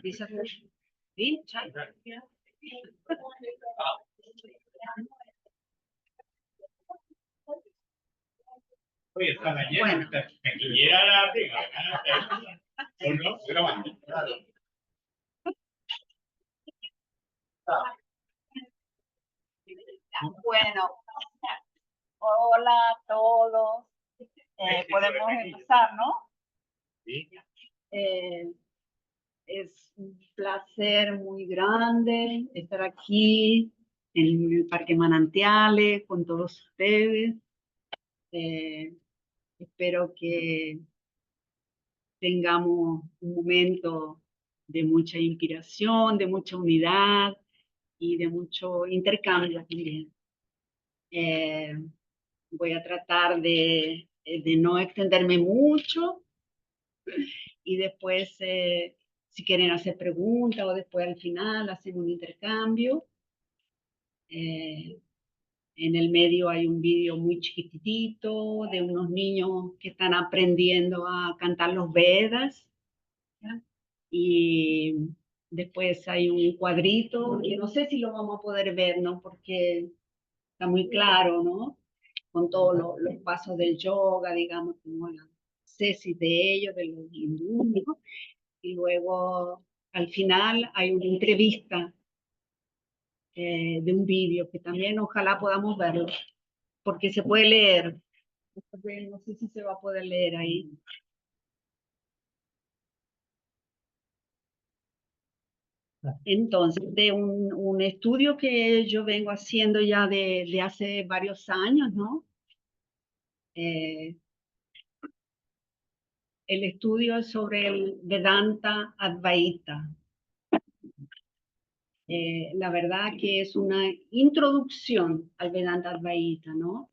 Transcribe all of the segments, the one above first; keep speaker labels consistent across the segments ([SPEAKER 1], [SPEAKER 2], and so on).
[SPEAKER 1] Dice, ¿sí? Bueno. Bueno, hola a todos. Podemos empezar, ¿no? Sí. Es un placer muy grande estar aquí en el Parque Manantiales con todos ustedes. Espero que tengamos un momento de mucha inspiración, de mucha unidad y de mucho intercambio también. Voy a tratar de no extenderme mucho y después, si quieren hacer preguntas o después al final hacemos un intercambio. En el medio hay un vídeo muy chiquitito de unos niños que están aprendiendo a cantar los Vedas, ¿ya? Y después hay un cuadrito que no sé si lo vamos a poder ver, ¿no? Porque está muy claro, ¿no? Con todos los pasos del yoga, digamos, como la tesis de ellos, de los hindúes, ¿no? Y luego al final hay una entrevista de un vídeo que también ojalá podamos verlo, porque se puede leer. No sé si se va a poder leer ahí. Entonces, de un estudio que yo vengo haciendo ya de hace varios años, ¿no? El estudio es sobre el Vedanta Advaita. La verdad que es una introducción al Vedanta Advaita, ¿no?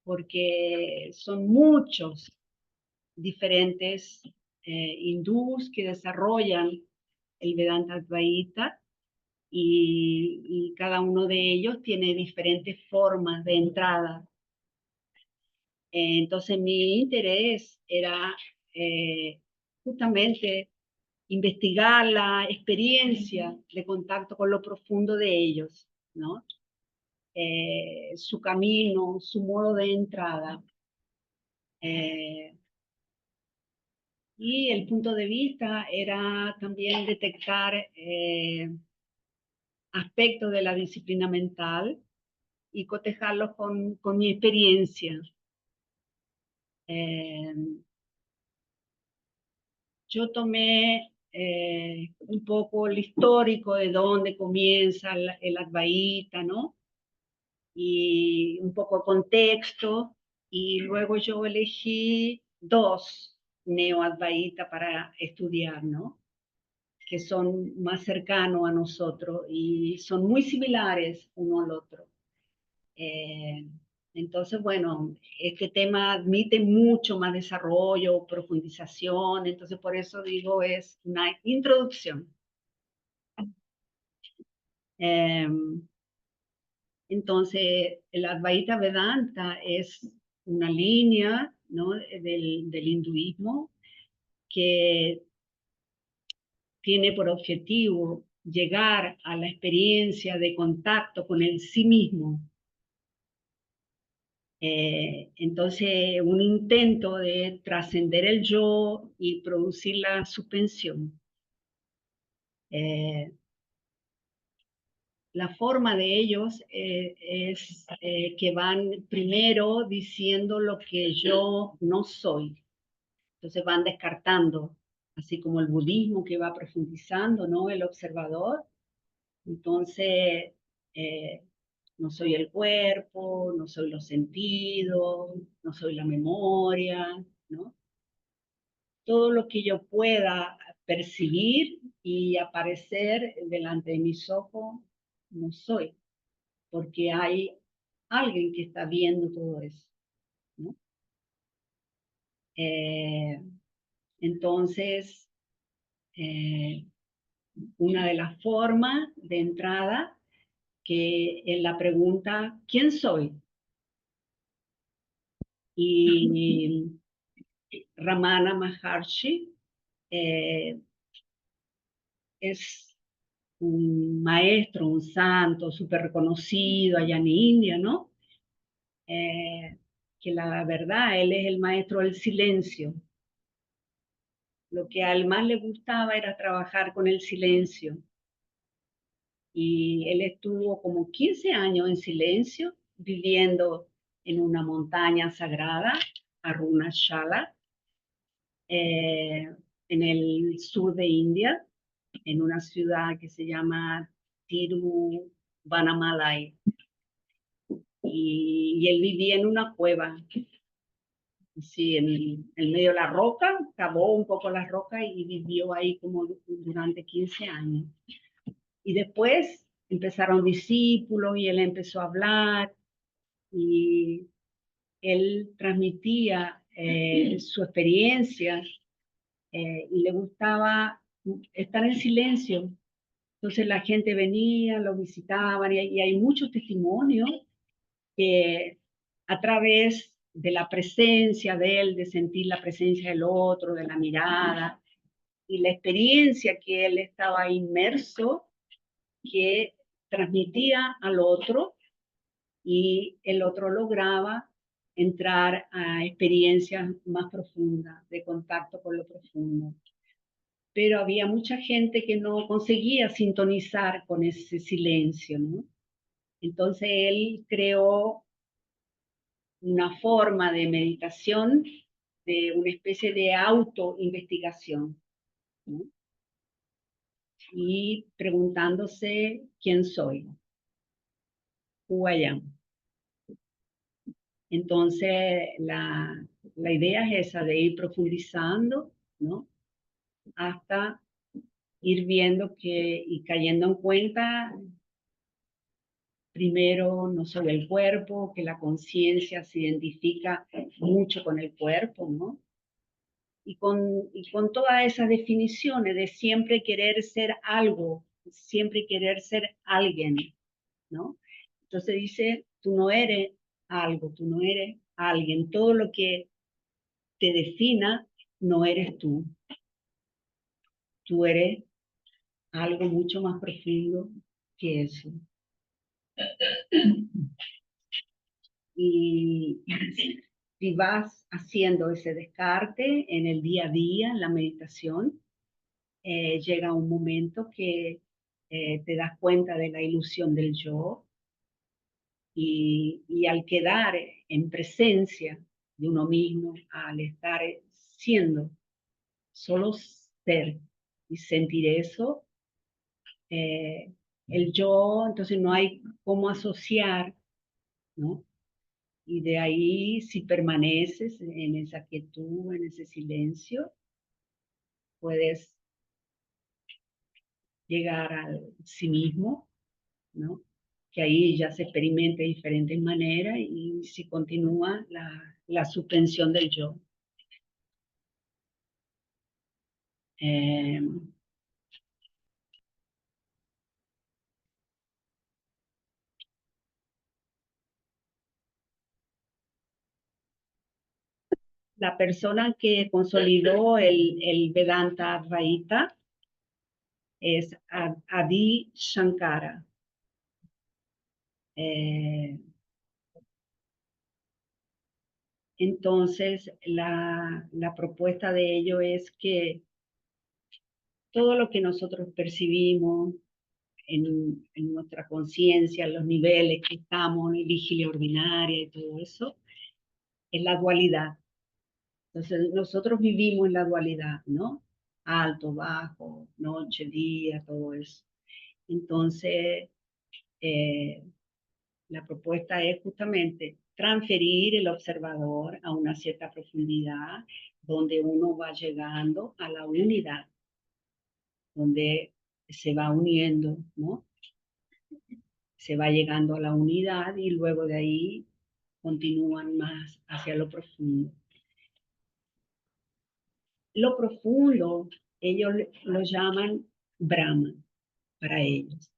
[SPEAKER 1] Porque son muchos diferentes hindús que desarrollan el Vedanta Advaita y cada uno de ellos tiene diferentes formas de entrada. Entonces mi interés era justamente investigar la experiencia de contacto con lo profundo de ellos, ¿no? Su camino, su modo de entrada. Y el punto de vista era también detectar aspectos de la disciplina mental y cotejarlos con mi experiencia. Yo tomé un poco el histórico de dónde comienza el Advaita, ¿no? Y un poco contexto, y luego yo elegí dos neo-Advaita para estudiar, ¿no? Que son más cercanos a nosotros y son muy similares uno al otro. Eh, entonces, bueno, este tema admite mucho más desarrollo, profundización, entonces por eso digo es una introducción. Entonces, el Advaita Vedanta es una línea, ¿no? del hinduismo que tiene por objetivo llegar a la experiencia de contacto con el sí mismo. Entonces, un intento de trascender el yo y producir la suspensión. La forma de ellos es que van primero diciendo lo que yo no soy. Entonces van descartando, así como el budismo que va profundizando, ¿no? El observador. Entonces, eh, no soy el cuerpo, no soy los sentidos, no soy la memoria, ¿no? Todo lo que yo pueda percibir y aparecer delante de mis ojos, no soy, porque hay alguien que está viendo todo eso, ¿no? Eh, entonces, una de las formas de entrada que en la pregunta, ¿quién soy? Y Ramana Maharshi es un maestro, un santo súper reconocido allá en India, ¿no? Que la verdad, él es el maestro del silencio. Lo que al más le gustaba era trabajar con el silencio. Y él estuvo como 15 años en silencio, viviendo en una montaña sagrada, Arunachala, en el sur de India, en una ciudad que se llama Tiruvannamalai. Y él vivía en una cueva, sí, en medio de la roca, cavó un poco la roca y vivió ahí como durante 15 años. Y después empezaron discípulos y él empezó a hablar y él transmitía su experiencia y le gustaba estar en silencio. Entonces la gente venía, lo visitaban y hay muchos testimonios que a través de la presencia de él, de sentir la presencia del otro, de la mirada y la experiencia que él estaba inmerso, que transmitía al otro y el otro lograba entrar a experiencias más profundas, de contacto con lo profundo. Pero había mucha gente que no conseguía sintonizar con ese silencio, ¿no? Entonces él creó una forma de meditación, de una especie de autoinvestigación, ¿no? Y preguntándose quién soy, who I am. Entonces, la idea es esa, de ir profundizando, ¿no? Hasta ir viendo que, y cayendo en cuenta, primero, no solo el cuerpo, que la conciencia se identifica mucho con el cuerpo, ¿no? Y con todas esas definiciones de siempre querer ser algo, siempre querer ser alguien, ¿no? Entonces dice, tú no eres algo, tú no eres alguien, todo lo que te defina no eres tú eres algo mucho más profundo que eso. Y si vas haciendo ese descarte en el día a día, en la meditación, llega un momento que te das cuenta de la ilusión del yo y al quedar en presencia de uno mismo, al estar siendo, solo ser y sentir eso, el yo, entonces no hay cómo asociar, ¿no? Y de ahí, si permaneces en esa quietud, en ese silencio, puedes llegar al sí mismo, ¿no? Que ahí ya se experimenta de diferentes maneras y si continúa la suspensión del yo. Eh, la persona que consolidó el Vedanta Advaita es Adi Shankara. Eh, entonces, la propuesta de ello es que todo lo que nosotros percibimos en nuestra conciencia, los niveles que estamos, en vigilia ordinaria y todo eso, es la dualidad. Entonces, nosotros vivimos en la dualidad, ¿no? Alto, bajo, noche, día, todo eso. Entonces, eh, la propuesta es justamente transferir el observador a una cierta profundidad donde uno va llegando a la unidad, donde se va uniendo, ¿no? Se va llegando a la unidad y luego de ahí continúan más hacia lo profundo. Lo profundo, ellos lo llaman Brahma para ellos,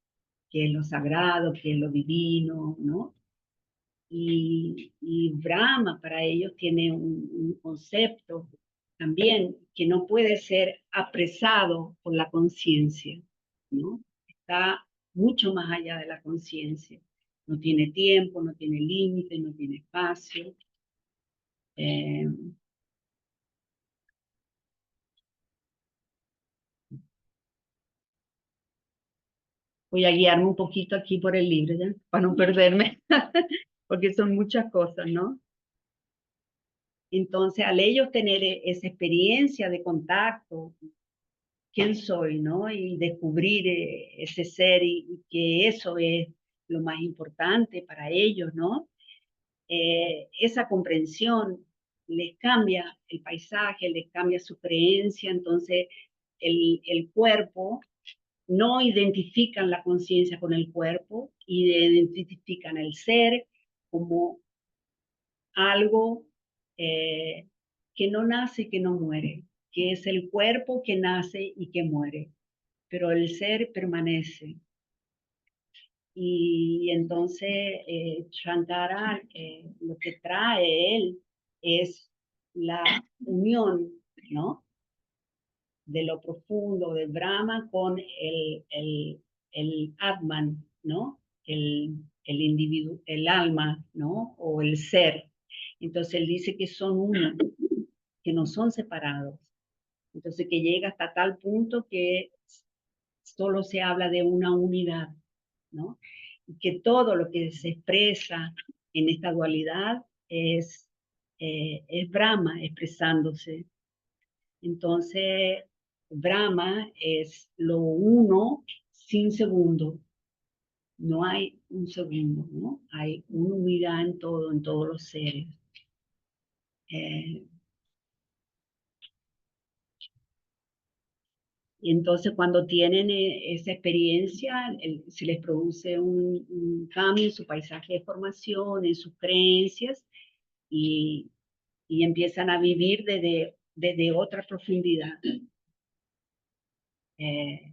[SPEAKER 1] que es lo sagrado, que es lo divino, ¿no? Y Brahma para ellos tiene un concepto también que no puede ser apresado por la conciencia. ¿no? Está mucho más allá de la conciencia. No tiene tiempo, no tiene límite, no tiene espacio. Eh, Voy a guiarme un poquito aquí por el libro, ¿ya? Para no perderme, porque son muchas cosas, ¿no? Entonces, al ellos tener esa experiencia de contacto, quién soy, ¿no? Y descubrir ese ser y que eso es lo más importante para ellos, ¿no? Esa comprensión les cambia el paisaje, les cambia su creencia, entonces el cuerpo, no identifican la conciencia con el cuerpo, identifican el ser como algo eh, que no nace y que no muere, que es el cuerpo que nace y que muere, pero el ser permanece. Y entonces Shankara, lo que trae él es la unión, ¿no? De lo profundo de Brahma con el Atman, ¿no? El individuo, el alma, ¿no? O el ser. Entonces él dice que son uno, que no son separados. Entonces que llega hasta tal punto que solo se habla de una unidad, ¿no? Y que todo lo que se expresa en esta dualidad es Brahma expresándose. Entonces, Brahma es lo uno sin segundo. No hay un segundo, ¿no? Hay una unidad en todo, en todos los seres. Eh, y entonces cuando tienen esa experiencia, se les produce un cambio en su paisaje de formación, en sus creencias, y, y empiezan a vivir desde otra profundidad. Eh,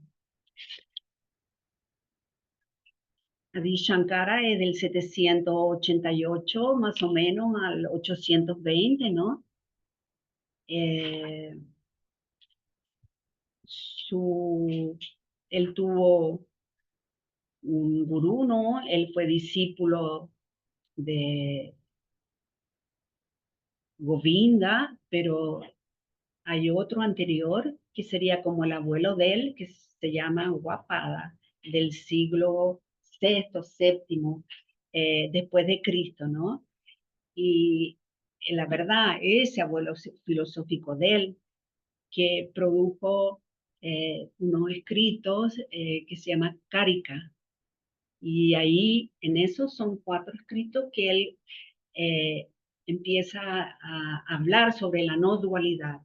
[SPEAKER 1] Adi Shankara es del 788 más o menos al 820, ¿no? Eh, su, Él tuvo un gurú, ¿no? Él fue discípulo de Govinda, pero hay otro anterior que sería como el abuelo de él, que se llama Guapada, del siglo sexto, séptimo, después de Cristo, ¿no? Y la verdad, ese abuelo filosófico de él, que produjo unos escritos que se llama Karika. Y ahí, en esos son 4 escritos que él eh, empieza a hablar sobre la no dualidad,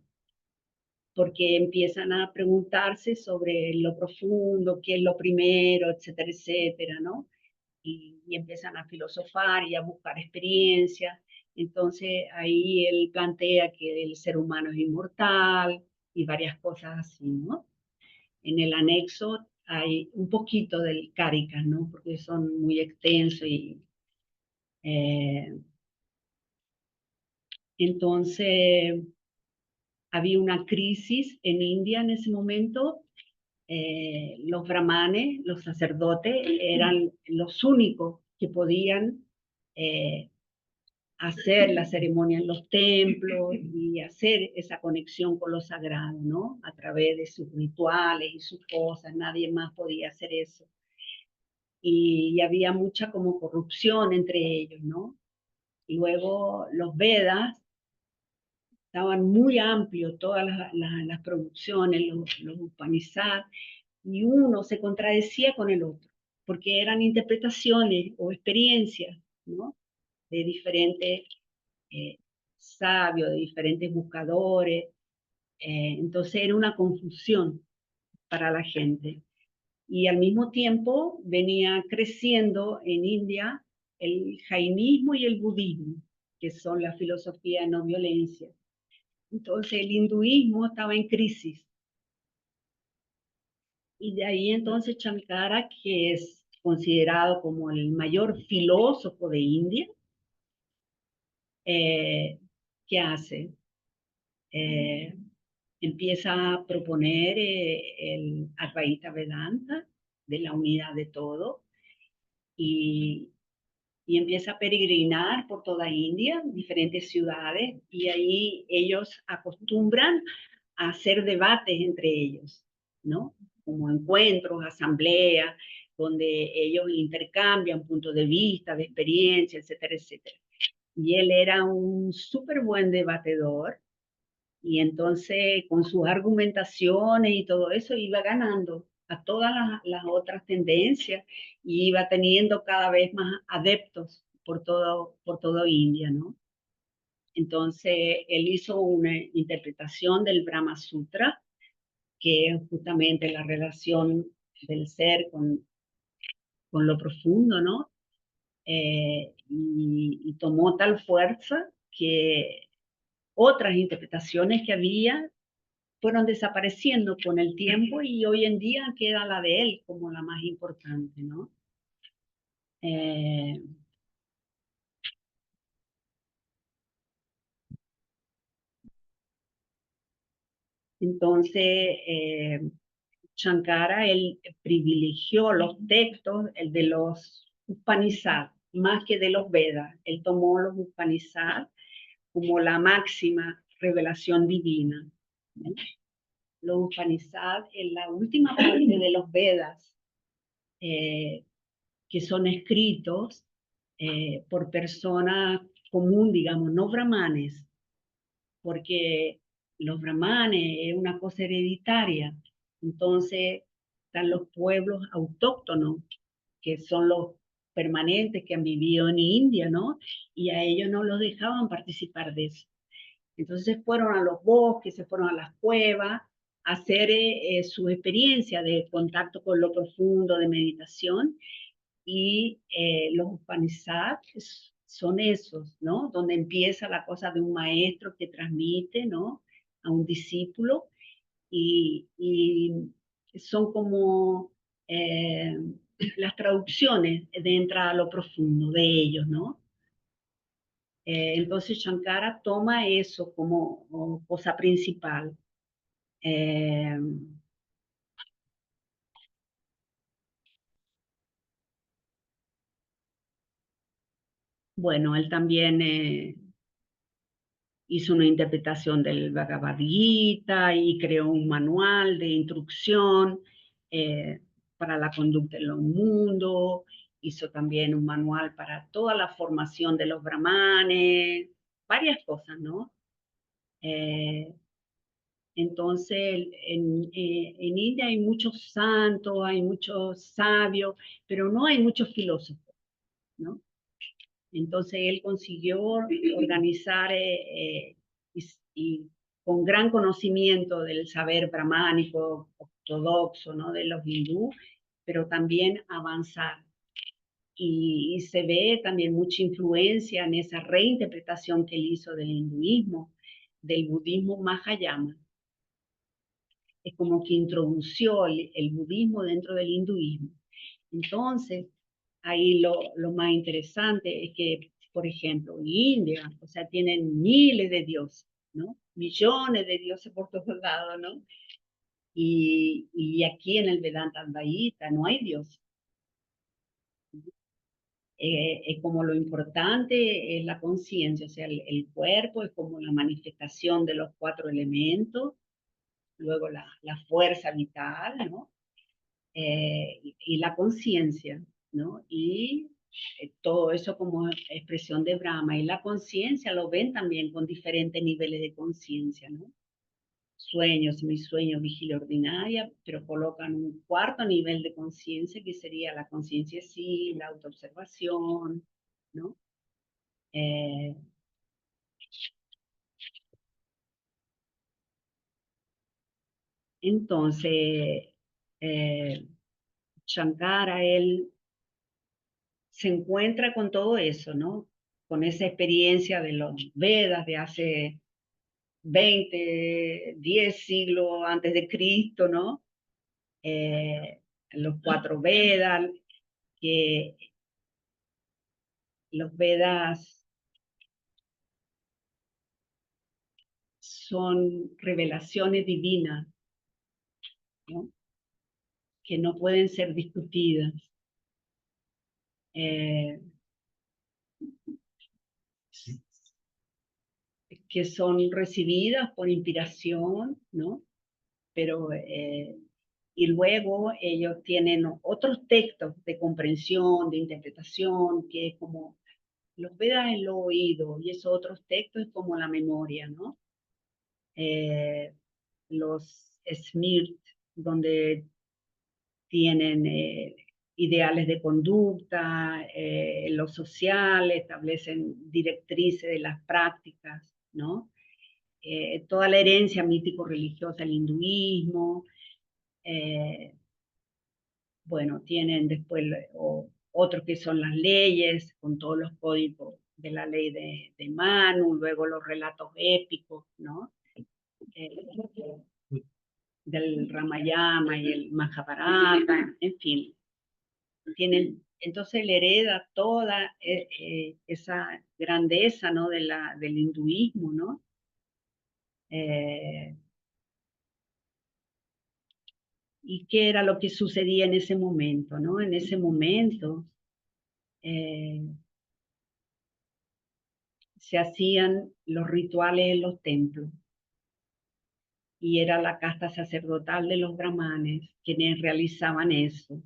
[SPEAKER 1] porque empiezan a preguntarse sobre lo profundo, qué es lo primero, etcétera, etcétera, ¿no? Y empiezan a filosofar y a buscar experiencias. Entonces ahí él plantea que el ser humano es inmortal y varias cosas así, ¿no? En el anexo hay un poquito del Cáricas, ¿no? Porque son muy extensos y eh, entonces había una crisis en India en ese momento. Los brahmanes, los sacerdotes, eran los únicos que podían hacer la ceremonia en los templos y hacer esa conexión con lo sagrado, ¿no? A través de sus rituales y sus cosas, nadie más podía hacer eso. Y había mucha como corrupción entre ellos, ¿no? Y luego los Vedas estaban muy amplios, todas las producciones, los Upanishads, y uno se contradecía con el otro, porque eran interpretaciones o experiencias, ¿no? De diferentes eh, sabios, de diferentes buscadores. Entonces era una confusión para la gente. Y al mismo tiempo venía creciendo en India el jainismo y el budismo, que son la filosofía de no violencia. Entonces el hinduismo estaba en crisis. Y de ahí entonces Shankara, que es considerado como el mayor filósofo de India, eh, ¿qué hace? Eh, empieza a proponer el Advaita Vedanta de la unidad de todo y, y empieza a peregrinar por toda India, diferentes ciudades, y ahí ellos acostumbran a hacer debates entre ellos, ¿no? Como encuentros, asambleas, donde ellos intercambian puntos de vista, de experiencia, etcétera, etcétera. Y él era un súper buen debatedor, y entonces con sus argumentaciones y todo eso iba ganando a todas las otras tendencias y iba teniendo cada vez más adeptos por todo India, ¿no? Entonces él hizo una interpretación del Brahma Sutra, que es justamente la relación del ser con lo profundo, ¿no? Y tomó tal fuerza que otras interpretaciones que había fueron desapareciendo con el tiempo y hoy en día queda la de él como la más importante, ¿no? Eh, entonces, Shankara, él privilegió los textos, el de los Upanishads, más que de los Vedas. Él tomó los Upanishads como la máxima revelación divina, ¿no? Los Upanishads en la última parte de los Vedas, eh, que son escritos por personas común, digamos, no brahmanes, porque los brahmanes es una cosa hereditaria. Entonces, están los pueblos autóctonos, que son los permanentes que han vivido en India, ¿no? Y a ellos no los dejaban participar de eso. Entonces fueron a los bosques, se fueron a las cuevas, a hacer su experiencia de contacto con lo profundo, de meditación, y los Upanishads son esos, ¿no? Donde empieza la cosa de un maestro que transmite, ¿no? A un discípulo y son como eh, las traducciones de entrada a lo profundo de ellos, ¿no? Entonces Shankara toma eso como cosa principal. Eh, bueno, él también hizo una interpretación del Bhagavad Gita y creó un manual de instrucción eh, para la conducta en los mundos, hizo también un manual para toda la formación de los brahmanes, varias cosas, ¿no? Eh, entonces, en India hay muchos santos, hay muchos sabios, pero no hay muchos filósofos, ¿no? Entonces él consiguió organizar y con gran conocimiento del saber brahmánico ortodoxo, ¿no? De los hindúes, pero también avanzar. Y se ve también mucha influencia en esa reinterpretación que él hizo del hinduismo, del budismo Mahayana. Es como que introdució el budismo dentro del hinduismo. Entonces, ahí lo más interesante es que, por ejemplo, en India, o sea, tienen miles de dioses, ¿no? Millones de dioses por todos lados, ¿no? Y aquí en el Vedanta Advaita no hay Dios. Es como lo importante es la conciencia, o sea, el cuerpo es como la manifestación de los cuatro elementos, luego la fuerza vital, ¿no? Y la conciencia, ¿no? Y todo eso como expresión de Brahma. Y la conciencia lo ven también con diferentes niveles de conciencia, ¿no? Sueños, semisueños, vigilia ordinaria, pero colocan un cuarto nivel de conciencia que sería la conciencia sí, la autoobservación, ¿no? Eh, entonces, eh, Shankara, él se encuentra con todo eso, ¿no? Con esa experiencia de los Vedas de hace 20, 10 siglos antes de Cristo, ¿no? Los cuatro Vedas, que los Vedas son revelaciones divinas, ¿no? Que no pueden ser discutidas. Que son recibidas por inspiración, ¿no? Pero, y luego ellos tienen otros textos de comprensión, de interpretación, que es como los Vedas en el oído, y esos otros textos es como la memoria, ¿no? Los Smirt, donde tienen ideales de conducta, lo social, establecen directrices de las prácticas, ¿no? Toda la herencia mítico-religiosa del hinduismo, bueno, tienen después otros que son las leyes, con todos los códigos de la ley de Manu, luego los relatos épicos, ¿no? Eh, del Ramayana y el Mahabharata, en fin. Entonces le hereda toda esa grandeza, ¿no? Del hinduismo, ¿no? ¿Y qué era lo que sucedía en ese momento, ¿no? En ese momento se hacían los rituales en los templos y era la casta sacerdotal de los brahmanes quienes realizaban eso.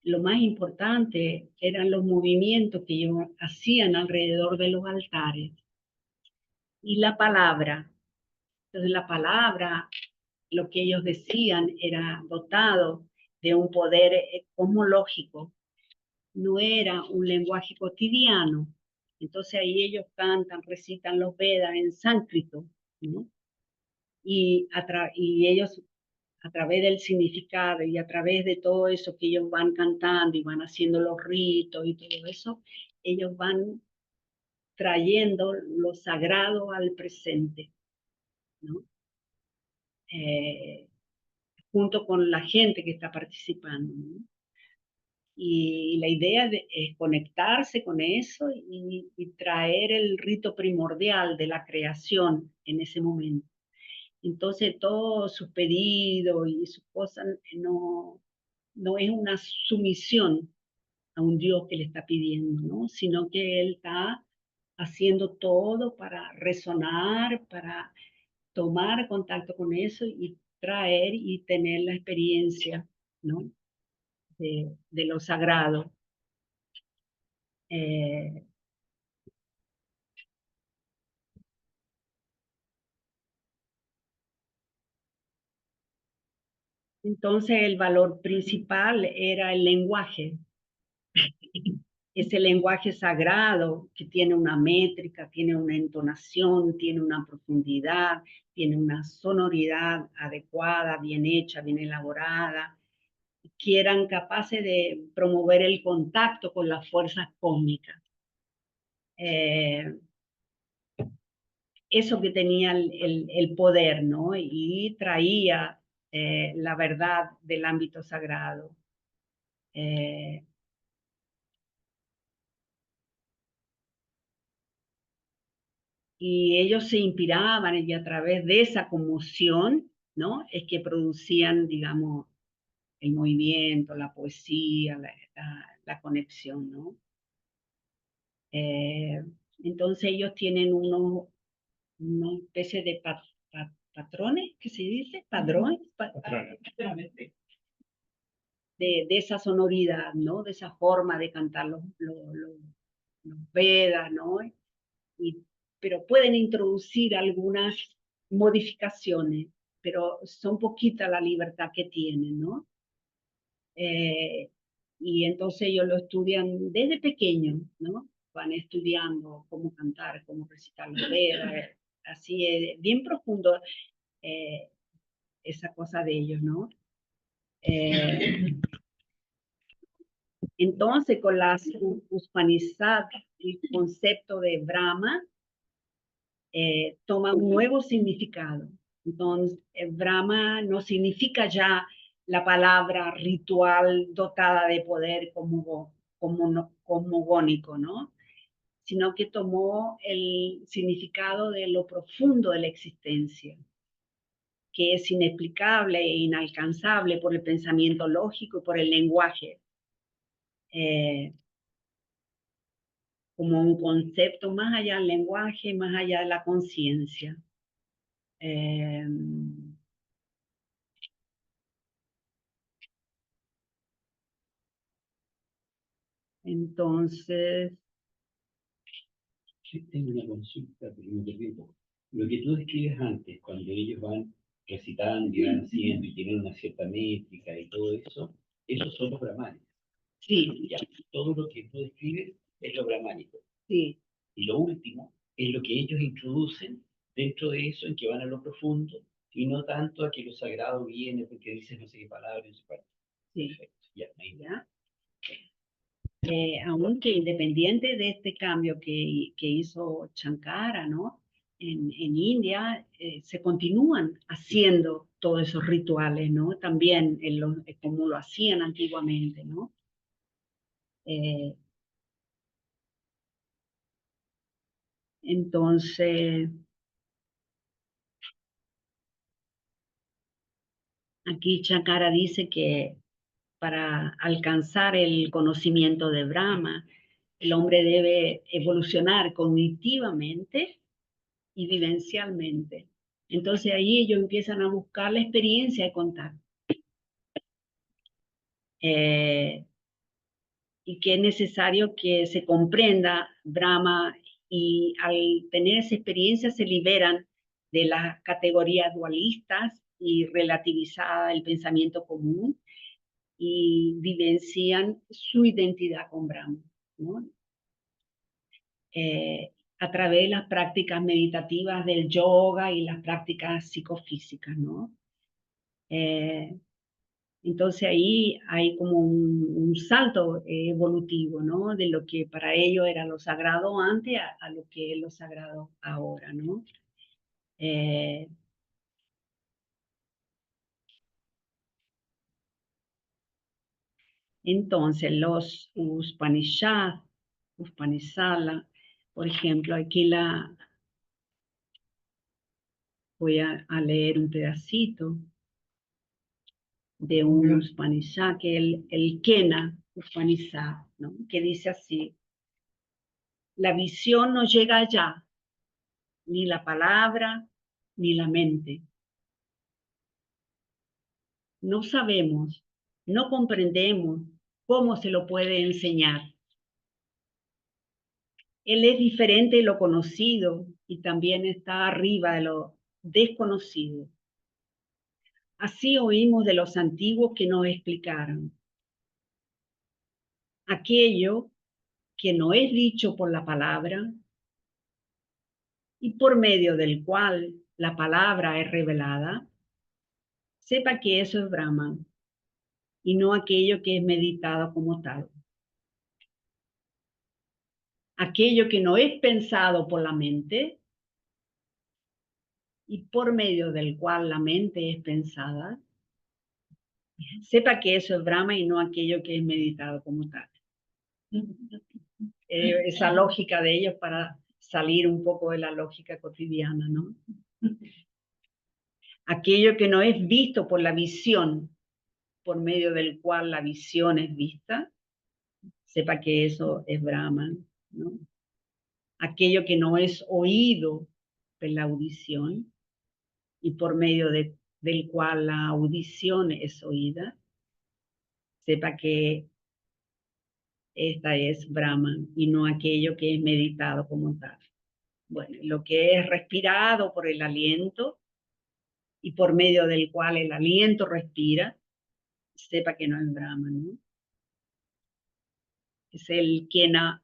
[SPEAKER 1] Lo más importante eran los movimientos que ellos hacían alrededor de los altares y la palabra. Entonces la palabra, lo que ellos decían, era dotado de un poder cosmológico, no era un lenguaje cotidiano. Entonces ahí ellos cantan, recitan los Vedas en sánscrito, ¿no? Y ellos, a través del significado y a través de todo eso que ellos van cantando y van haciendo los ritos y todo eso, ellos van trayendo lo sagrado al presente, ¿no? Junto con la gente que está participando, ¿no? Y la idea es conectarse con eso y traer el rito primordial de la creación en ese momento. Entonces, todos sus pedidos y sus cosas no es una sumisión a un Dios que le está pidiendo, ¿no? Sino que Él está haciendo todo para resonar, para tomar contacto con eso y traer y tener la experiencia, ¿no? De lo sagrado. Eh, entonces el valor principal era el lenguaje, ese lenguaje sagrado que tiene una métrica, tiene una entonación, tiene una profundidad, tiene una sonoridad adecuada, bien hecha, bien elaborada, que eran capaces de promover el contacto con las fuerzas cósmicas. Eso que tenía el poder, ¿no? Y traía la verdad del ámbito sagrado. Eh, y ellos se inspiraban y a través de esa conmoción, ¿no? Es que producían, digamos, el movimiento, la poesía, la conexión, ¿no? Eh, entonces ellos tienen una especie de patrones, ¿qué se dice? Padrones, de esa sonoridad, ¿no? De esa forma de cantar los Vedas, ¿no? Y, pero pueden introducir algunas modificaciones, pero son poquita la libertad que tienen, ¿no? Eh, y entonces ellos lo estudian desde pequeño, ¿no? Van estudiando cómo cantar, cómo recitar los Vedas, así es bien profundo eh, esa cosa de ellos, ¿no? Eh, entonces, con las Upanishad, el concepto de Brahma toma un nuevo significado. Entonces, Brahma no significa ya la palabra ritual dotada de poder como gónico, ¿no? sino que tomó el significado de lo profundo de la existencia, que es inexplicable e inalcanzable por el pensamiento lógico y por el lenguaje, como un concepto más allá del lenguaje, más allá de la conciencia. Eh, entonces,
[SPEAKER 2] Tengo una consulta, pero me perdí un poco. Lo que tú describes antes, cuando ellos van recitando y van haciendo y tienen una cierta métrica y todo eso, esos son los brahmanes.
[SPEAKER 1] sí,
[SPEAKER 2] Ya, todo lo que tú describes es lo brahmánico.
[SPEAKER 1] sí,
[SPEAKER 2] Y lo último es lo que ellos introducen dentro de eso, en que van a lo profundo, y no tanto a que lo sagrado viene porque dices no sé qué palabra en su parte.
[SPEAKER 1] sí,
[SPEAKER 2] Perfecto, ya, ahí.
[SPEAKER 1] ¿ya? Aunque independiente de este cambio que hizo Shankara, ¿no? En India se continúan haciendo todos esos rituales, ¿no? También como lo hacían antiguamente, ¿no? Eh, entonces, aquí Shankara dice que para alcanzar el conocimiento de Brahma, el hombre debe evolucionar cognitivamente y vivencialmente. Entonces ahí ellos empiezan a buscar la experiencia de contar. Eh, y que es necesario que se comprenda Brahma y al tener esa experiencia se liberan de las categorías dualistas y relativizada del pensamiento común y vivencian su identidad con Brahma, ¿no? A través de las prácticas meditativas del yoga y las prácticas psicofísicas, ¿no? Eh, entonces ahí hay como un salto evolutivo, ¿no? De lo que para ellos era lo sagrado antes a lo que es lo sagrado ahora, ¿no? Eh, entonces los Upanishad, por ejemplo, aquí voy a leer un pedacito de un Upanishad, que es el Kena Upanishad, ¿no? Que dice así: la visión no llega allá, ni la palabra, ni la mente. No sabemos, no comprendemos cómo se lo puede enseñar. Él es diferente de lo conocido y también está arriba de lo desconocido. Así oímos de los antiguos que nos explicaron. Aquello que no es dicho por la palabra y por medio del cual la palabra es revelada, sepa que eso es Brahman y no aquello que es meditado como tal. Aquello que no es pensado por la mente y por medio del cual la mente es pensada, sepa que eso es Brahma y no aquello que es meditado como tal. Esa lógica de ellos para salir un poco de la lógica cotidiana, ¿no? Aquello que no es visto por la visión, por medio del cual la visión es vista, sepa que eso es Brahman, ¿no? Aquello que no es oído por la audición y por medio del cual la audición es oída, sepa que esta es Brahman y no aquello que es meditado como tal. Bueno, lo que es respirado por el aliento y por medio del cual el aliento respira, sepa que no es Brahman, ¿no? Es el Kena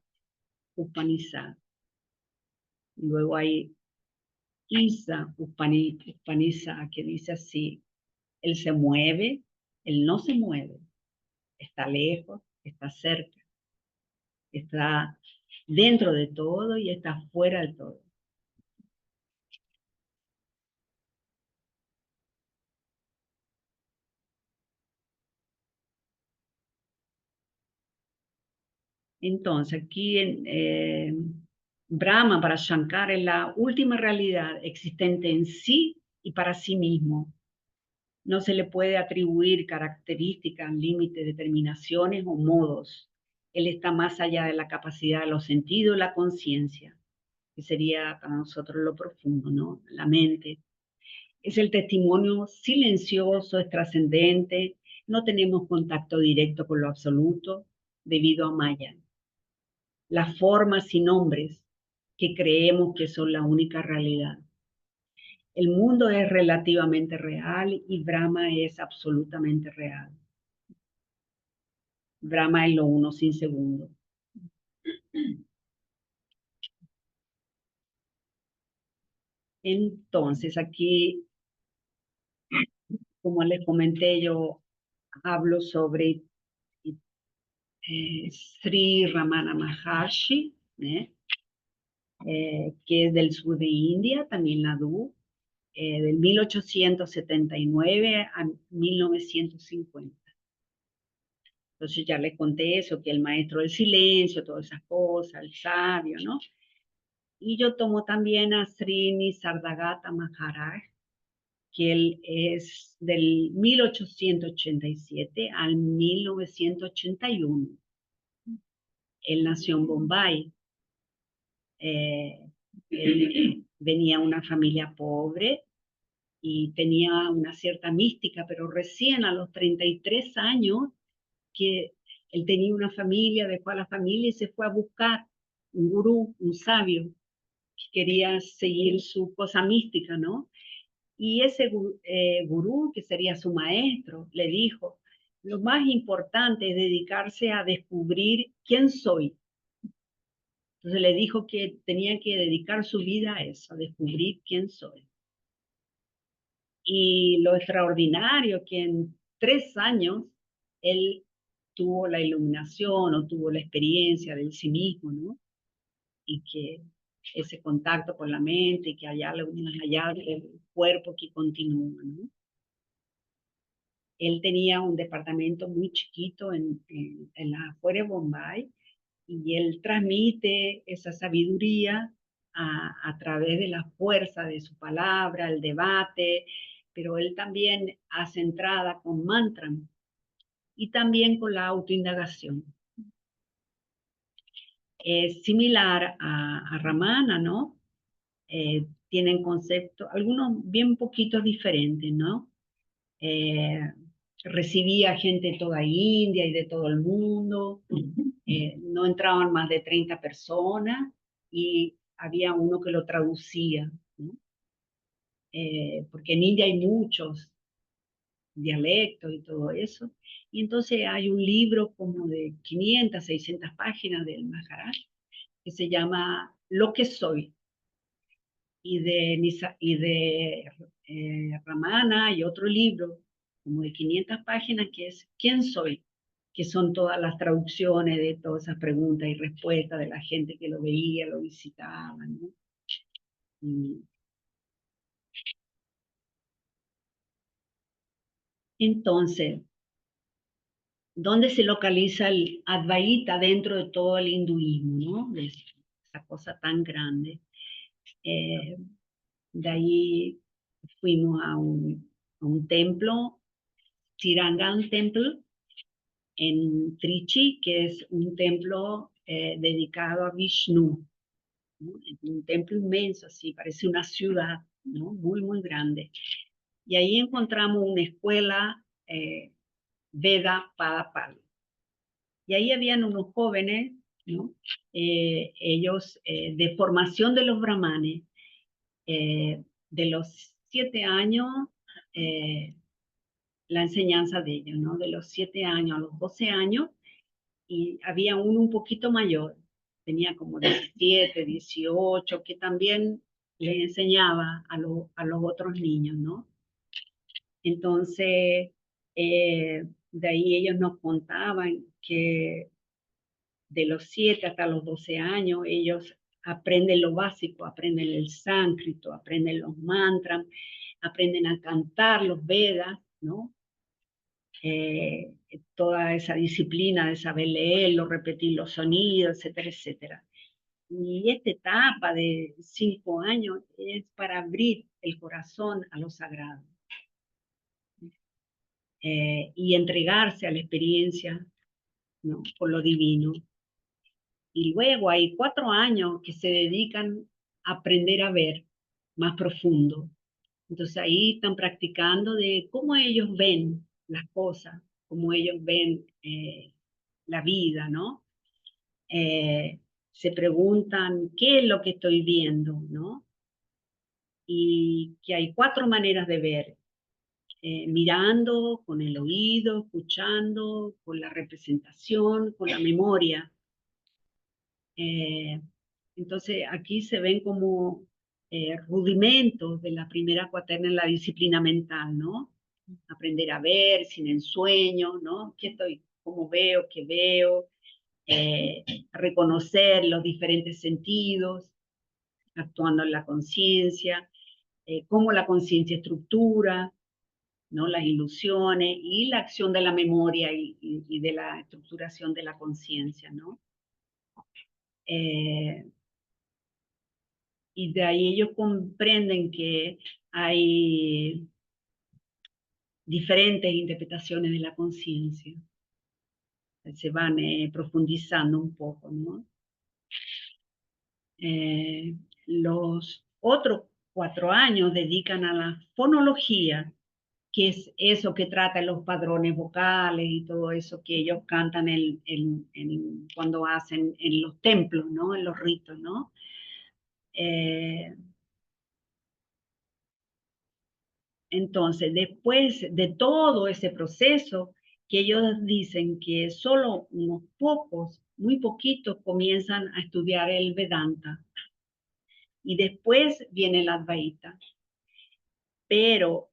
[SPEAKER 1] Upanishad. Luego hay Isa Upanishad que dice así: él se mueve, él no se mueve, está lejos, está cerca, está dentro de todo y está fuera de todo. Entonces, aquí Brahma para Shankara es la última realidad existente en sí y para sí mismo. No se le puede atribuir características, límites, determinaciones o modos. Él está más allá de la capacidad de los sentidos y la conciencia, que sería para nosotros lo profundo, ¿no? La mente. Es el testimonio silencioso, es trascendente. No tenemos contacto directo con lo absoluto debido a Maya. Las formas y nombres que creemos que son la única realidad. El mundo es relativamente real y Brahma es absolutamente real. Brahma es lo uno sin segundo. Entonces, aquí, como les comenté, yo hablo sobre Sri Ramana Maharshi, que es del sur de India, Tamil Nadu, del 1879 a 1950. Entonces ya les conté eso, que el maestro del silencio, todas esas cosas, el sabio, ¿no? Y yo tomo también a Sri Nisargadatta Maharaj, que él es del 1887 al 1981. Él nació en Bombay. Él venía de una familia pobre y tenía una cierta mística, pero recién a los 33 años que él tenía una familia, dejó a la familia y se fue a buscar un gurú, un sabio, que quería seguir su cosa mística, ¿no? Y ese gurú, que sería su maestro, le dijo, lo más importante es dedicarse a descubrir quién soy. Entonces le dijo que tenía que dedicar su vida a eso, a descubrir quién soy. Y lo extraordinario que en 3 años él tuvo la iluminación o tuvo la experiencia de sí mismo, ¿no? Y que ese contacto con la mente, y que allá el cuerpo que continúa, ¿no? Él tenía un departamento muy chiquito en la afuera de Bombay y él transmite esa sabiduría a través de la fuerza de su palabra, el debate, pero él también hace entrada con mantra y también con la autoindagación. Es similar a Ramana, ¿no? Tienen conceptos, algunos bien poquitos diferentes, ¿no? Eh, recibía gente de toda India y de todo el mundo, no entraban más de 30 personas y había uno que lo traducía, ¿no? Porque en India hay muchos dialectos y todo eso, y entonces hay un libro como de 500, 600 páginas del Maharaj que se llama Lo que soy, y de Ramana y otro libro como de 500 páginas que es ¿Quién soy? Que son todas las traducciones de todas esas preguntas y respuestas de la gente que lo veía, lo visitaba, ¿no? Y entonces, ¿dónde se localiza el Advaita dentro de todo el hinduismo, ¿no? De esa cosa tan grande. Eh, de ahí fuimos a un templo, Chirangan Temple, en Trichy, que es un templo dedicado a Vishnu, ¿no? Un templo inmenso, así, parece una ciudad, ¿no? Muy, muy grande. Y ahí encontramos una escuela Veda Padapal. Y ahí habían unos jóvenes, ¿no? Ellos, de formación de los brahmanes, de los 7 años, eh, la enseñanza de ellos, ¿no? De los 7 años a los 12 años, y había uno un poquito mayor, tenía como 17, 18, que también le enseñaba a los otros niños, ¿no? Entonces, de ahí ellos nos contaban que de los 7 hasta los 12 años ellos aprenden lo básico, aprenden el sánscrito, aprenden los mantras, aprenden a cantar los Vedas, ¿no? Toda esa disciplina de saber leerlo, repetir los sonidos, etcétera, etcétera. Y esta etapa de 5 años es para abrir el corazón a lo sagrado y entregarse a la experiencia, ¿no?, por lo divino. Y luego hay 4 años que se dedican a aprender a ver más profundo. Entonces ahí están practicando de cómo ellos ven las cosas, cómo ellos ven la vida, ¿no? Se preguntan qué es lo que estoy viendo, ¿no? Y que hay 4 maneras de ver: mirando, con el oído, escuchando, con la representación, con la memoria. Eh, entonces aquí se ven como rudimentos de la primera cuaterna en la disciplina mental, ¿no? Aprender a ver sin ensueño, ¿no? ¿Qué estoy, cómo veo, qué veo? Eh, Reconocer los diferentes sentidos, actuando en la conciencia, cómo la conciencia estructura, ¿no?, las ilusiones y la acción de la memoria y de la estructuración de la conciencia, ¿no? Eh, y de ahí ellos comprenden que hay diferentes interpretaciones de la conciencia. Se van profundizando un poco, ¿no? Los otros 4 años dedican a la fonología, que es eso que trata los padrones vocales y todo eso que ellos cantan cuando hacen en los templos, ¿no?, en los ritos, ¿no? Eh, entonces, después de todo ese proceso, que ellos dicen que solo unos pocos, muy poquitos, comienzan a estudiar el Vedanta. Y después viene el Advaita. Pero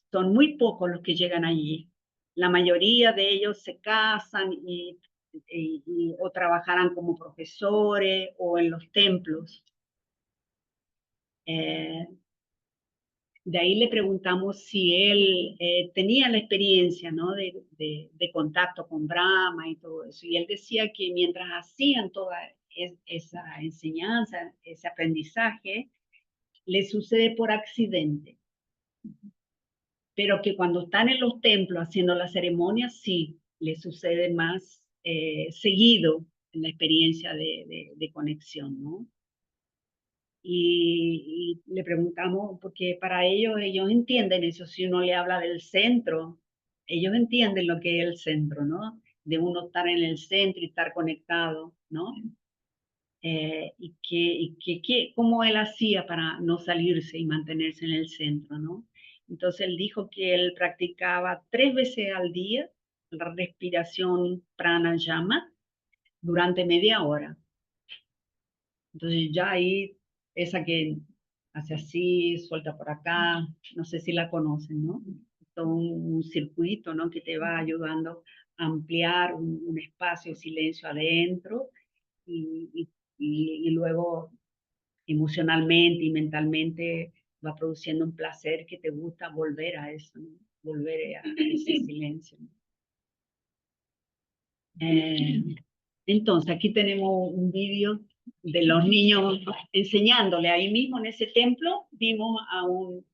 [SPEAKER 1] son muy pocos los que llegan allí. La mayoría de ellos se casan o trabajarán como profesores o en los templos. De ahí le preguntamos si él tenía la experiencia, ¿no?, de contacto con Brahma y todo eso. Y él decía que mientras hacían toda esa enseñanza, ese aprendizaje, le sucede por accidente, pero que cuando están en los templos haciendo las ceremonias, sí, le sucede más seguido en la experiencia de conexión, ¿no? Y le preguntamos, porque para ellos entienden eso, si uno le habla del centro, ellos entienden lo que es el centro, ¿no? De uno estar en el centro y estar conectado, ¿no? Cómo él hacía para no salirse y mantenerse en el centro, ¿no? Entonces él dijo que él practicaba 3 veces al día la respiración pranayama durante media hora. Entonces ya ahí, esa que hace así, suelta por acá, no sé si la conocen, ¿no? Todo un circuito, ¿no?, que te va ayudando a ampliar un espacio de silencio adentro y, y, y luego emocionalmente y mentalmente va produciendo un placer que te gusta volver a eso, ¿no?, volver a ese silencio, ¿no? Entonces, aquí tenemos un vídeo de los niños enseñándole. Ahí mismo en ese templo vimos a un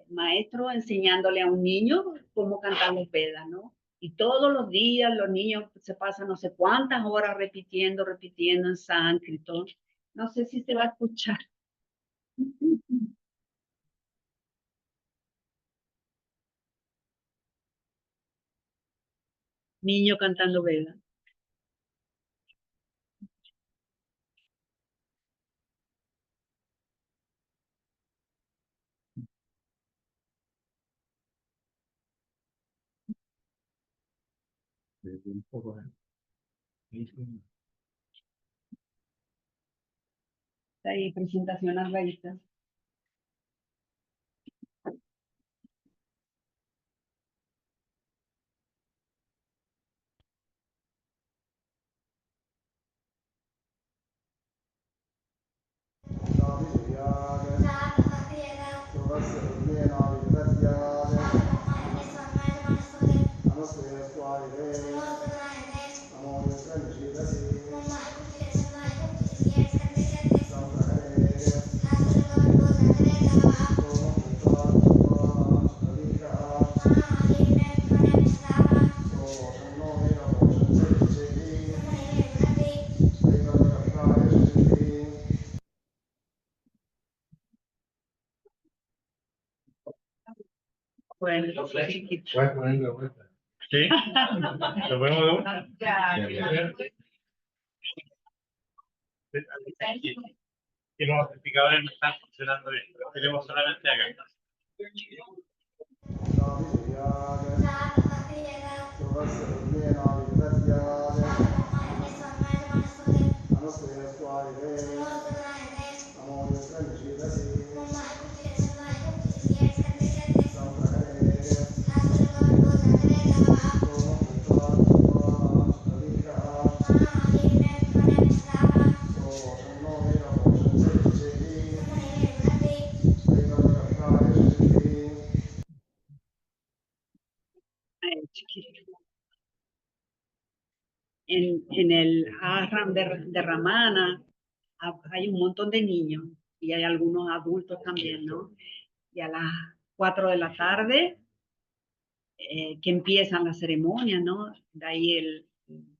[SPEAKER 1] maestro enseñándole a un niño cómo cantar los Vedas, ¿no? Y todos los días los niños se pasan no sé cuántas horas repitiendo, repitiendo en sánscrito. No sé si se va a escuchar. Niño cantando Vedas.
[SPEAKER 2] Un poco,
[SPEAKER 1] Ahí, presentación a raíces. Bueno, chiquito.
[SPEAKER 3] Voy a ponerlo de vuelta. ¿Sí? ¿Lo ponemos de vuelta? Que los amplificadores no están funcionando bien. Lo tenemos solamente acá.
[SPEAKER 1] Chiquito. En el ashram de Ramana hay un montón de niños y hay algunos adultos también, ¿no? Y a las 4 de la tarde que empiezan las ceremonias, ¿no? De ahí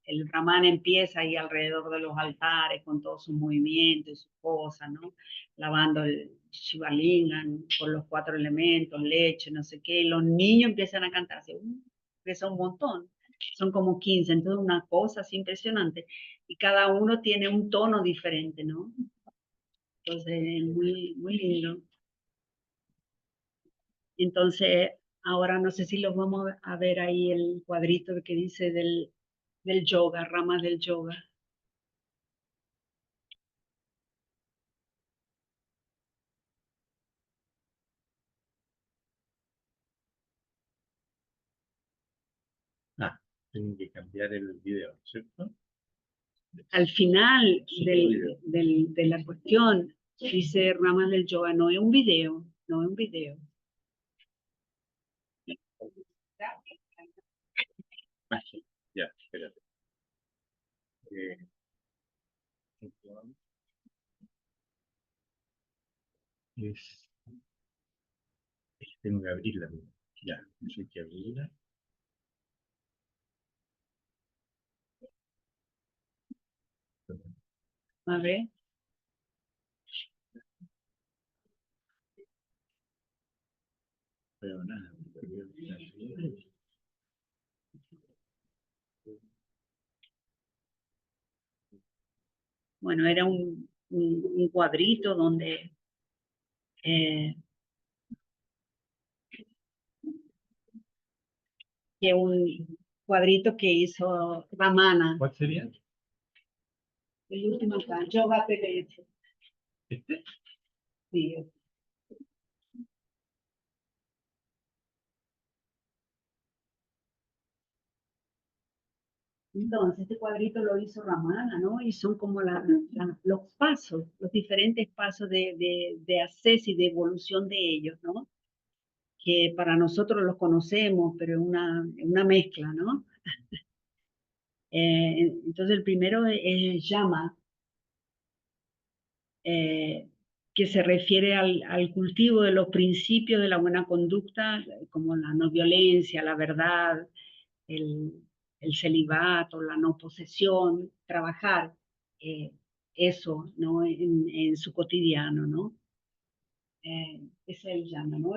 [SPEAKER 1] el Ramana empieza ahí alrededor de los altares con todos sus movimientos y sus cosas, ¿no? Lavando el Shivalingan con los 4 elementos, leche, no sé qué, y los niños empiezan a cantarse, que son un montón, son como 15, entonces una cosa así impresionante, y cada uno tiene un tono diferente, ¿no? Entonces, muy, muy lindo. Entonces, ahora no sé si los vamos a ver ahí el cuadrito que dice del yoga, ramas del yoga.
[SPEAKER 3] Tengo que cambiar el video, ¿cierto?
[SPEAKER 1] Al final de la cuestión dice ramas del yoga, no es un video, no es un video.
[SPEAKER 3] Ya, espérate. Tengo que abrirla. Ya, hay que abrirla.
[SPEAKER 1] A ver.
[SPEAKER 3] Pero nada.
[SPEAKER 1] Bueno, era un cuadrito donde que un cuadrito que hizo Ramana.
[SPEAKER 3] ¿Cuál sería?
[SPEAKER 1] El último acá, Yoga PDH.
[SPEAKER 3] ¿Este?
[SPEAKER 1] Sí. Entonces, este cuadrito lo hizo Ramana, ¿no? Y son como los pasos, los diferentes pasos de acceso y de evolución de ellos, ¿no? Que para nosotros los conocemos, pero es una mezcla, ¿no? Entonces, el primero es llama, que se refiere al cultivo de los principios de la buena conducta, como la no violencia, la verdad, el, el celibato, la no posesión, trabajar eso, ¿no? En su cotidiano, ¿no? Es el llama, ¿no?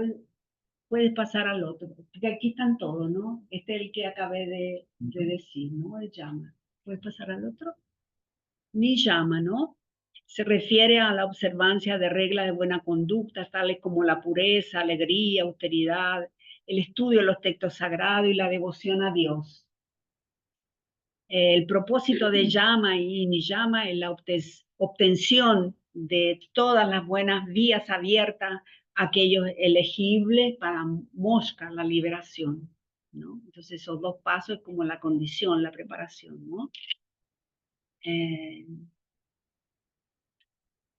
[SPEAKER 1] Puedes pasar al otro, porque aquí están todos, ¿no? Este es el que acabé de decir, ¿no? El llama. ¿Puedes pasar al otro? Ni llama, ¿no? Se refiere a la observancia de reglas de buena conducta, tales como la pureza, alegría, austeridad, el estudio de los textos sagrados y la devoción a Dios. El propósito de llama y niyama es la obtención de todas las buenas vías abiertas a aquellos elegibles para mosca, la liberación, ¿no? Entonces esos dos pasos es como la condición, la preparación, ¿no?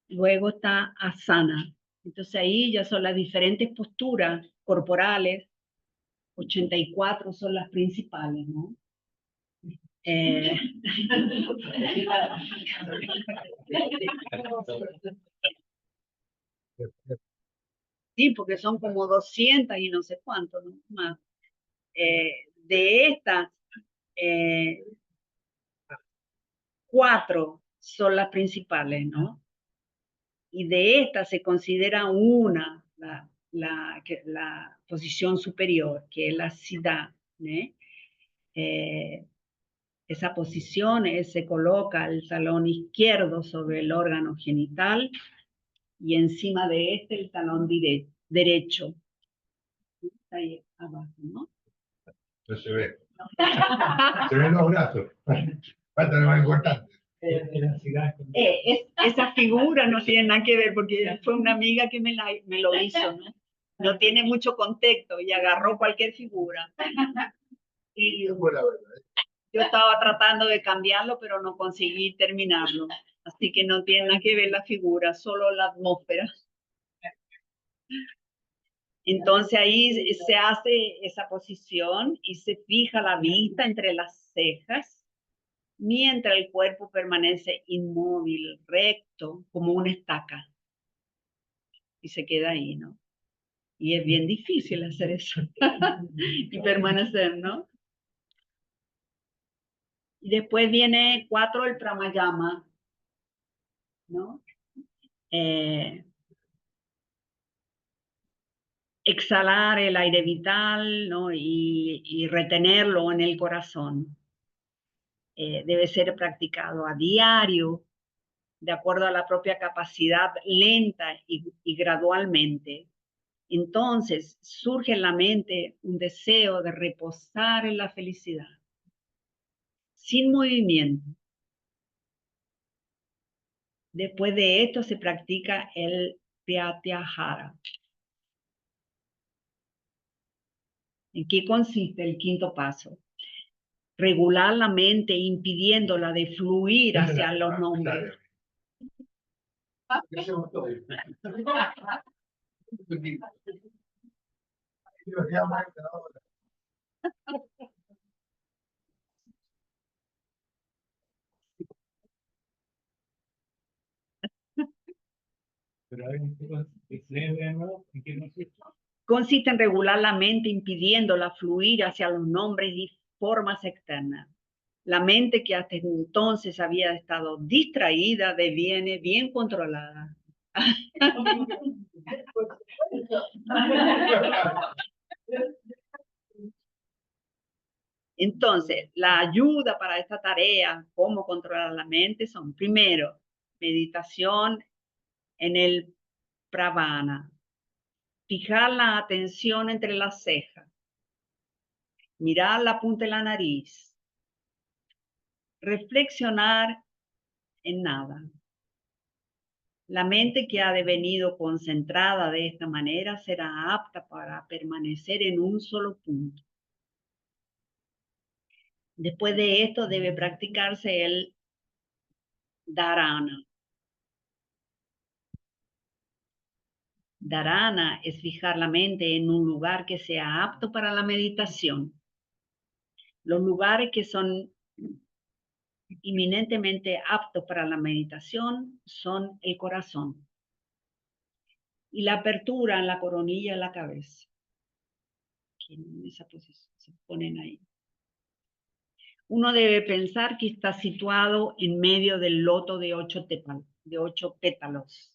[SPEAKER 1] Luego está asana. Entonces ahí ya son las diferentes posturas corporales, 84 son las principales, ¿no? Sí, porque son como 200 y no sé cuántos, ¿no? Más. De estas, 4 son las principales, ¿no? Y de estas se considera una, la posición superior, que es la Siddha, ¿eh? Esa posición se coloca el talón izquierdo sobre el órgano genital y encima de este el talón derecho. Ahí abajo, ¿no?
[SPEAKER 4] No se ve. Se ven los brazos. Falta lo más importante.
[SPEAKER 1] Esa figura no tiene nada que ver porque fue una amiga que me lo hizo, ¿no? No tiene mucho contexto y agarró cualquier figura. Y
[SPEAKER 4] Fue la verdad.
[SPEAKER 1] yo estaba tratando de cambiarlo, pero no conseguí terminarlo. Así que no tiene nada que ver la figura, solo la atmósfera. Entonces ahí se hace esa posición y se fija la vista entre las cejas, mientras el cuerpo permanece inmóvil, recto, como una estaca. Y se queda ahí, ¿no? Y es bien difícil hacer eso y permanecer, ¿no? Y después viene 4 el pranayama, ¿no? Exhalar el aire vital, ¿no? Y retenerlo en el corazón. Debe ser practicado a diario, de acuerdo a la propia capacidad, lenta y gradualmente. Entonces surge en la mente un deseo de reposar en la felicidad, sin movimiento. Después de esto se practica el Pratyahara. ¿En qué consiste el 5º paso? Regular la mente impidiéndola de fluir hacia los nombres.
[SPEAKER 3] Pero hay un poco de nuevo, ¿en qué consiste?
[SPEAKER 1] Consiste en regular la mente impidiéndola fluir hacia los nombres y formas externas. La mente que hasta entonces había estado distraída deviene bien controlada. Entonces, la ayuda para esta tarea, cómo controlar la mente, son primero, meditación en el pravana, fijar la atención entre las cejas, mirar la punta de la nariz, reflexionar en nada. La mente que ha devenido concentrada de esta manera será apta para permanecer en un solo punto. Después de esto debe practicarse el dharana. Dharana es fijar la mente en un lugar que sea apto para la meditación. Los lugares que son eminentemente aptos para la meditación son el corazón y la apertura en la coronilla de la cabeza. En esa posición se ponen ahí. Uno debe pensar que está situado en medio del loto de 8 pétalos.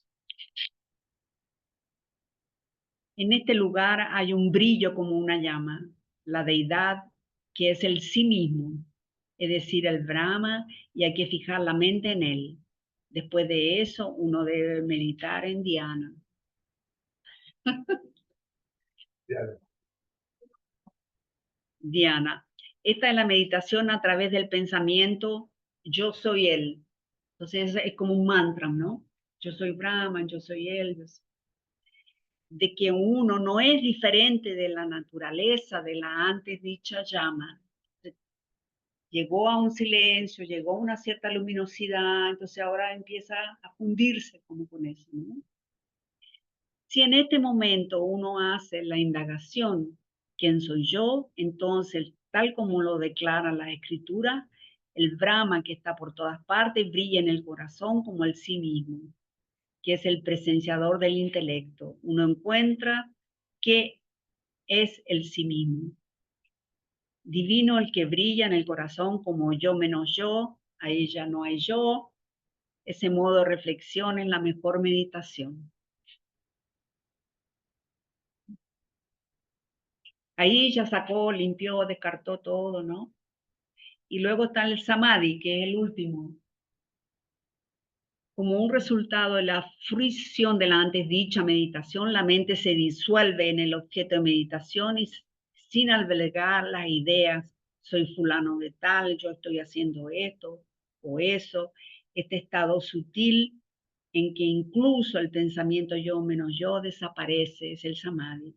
[SPEAKER 1] En este lugar hay un brillo como una llama, la deidad que es el sí mismo, es decir, el Brahma, y hay que fijar la mente en él. Después de eso, uno debe meditar en dhyana. Dhyana. Esta es la meditación a través del pensamiento, yo soy él. Entonces es como un mantra, ¿no? Yo soy Brahman, yo soy él. De que uno no es diferente de la naturaleza de la antes dicha llama. Llegó a un silencio, llegó a una cierta luminosidad, entonces ahora empieza a fundirse como con eso, ¿no? Si en este momento uno hace la indagación, ¿quién soy yo? Entonces, tal como lo declara la escritura, el Brahma que está por todas partes brilla en el corazón como el sí mismo, que es el presenciador del intelecto. Uno encuentra que es el sí mismo. Divino el que brilla en el corazón como yo menos yo, ahí ya no hay yo. Ese modo de reflexión es la mejor meditación. Ahí ya sacó, limpió, descartó todo, ¿no? Y luego está el samadhi, que es el último. Como un resultado de la fruición de la antes dicha meditación, la mente se disuelve en el objeto de meditación y sin albergar las ideas, soy fulano de tal, yo estoy haciendo esto o eso, este estado sutil en que incluso el pensamiento yo menos yo desaparece, es el samadhi.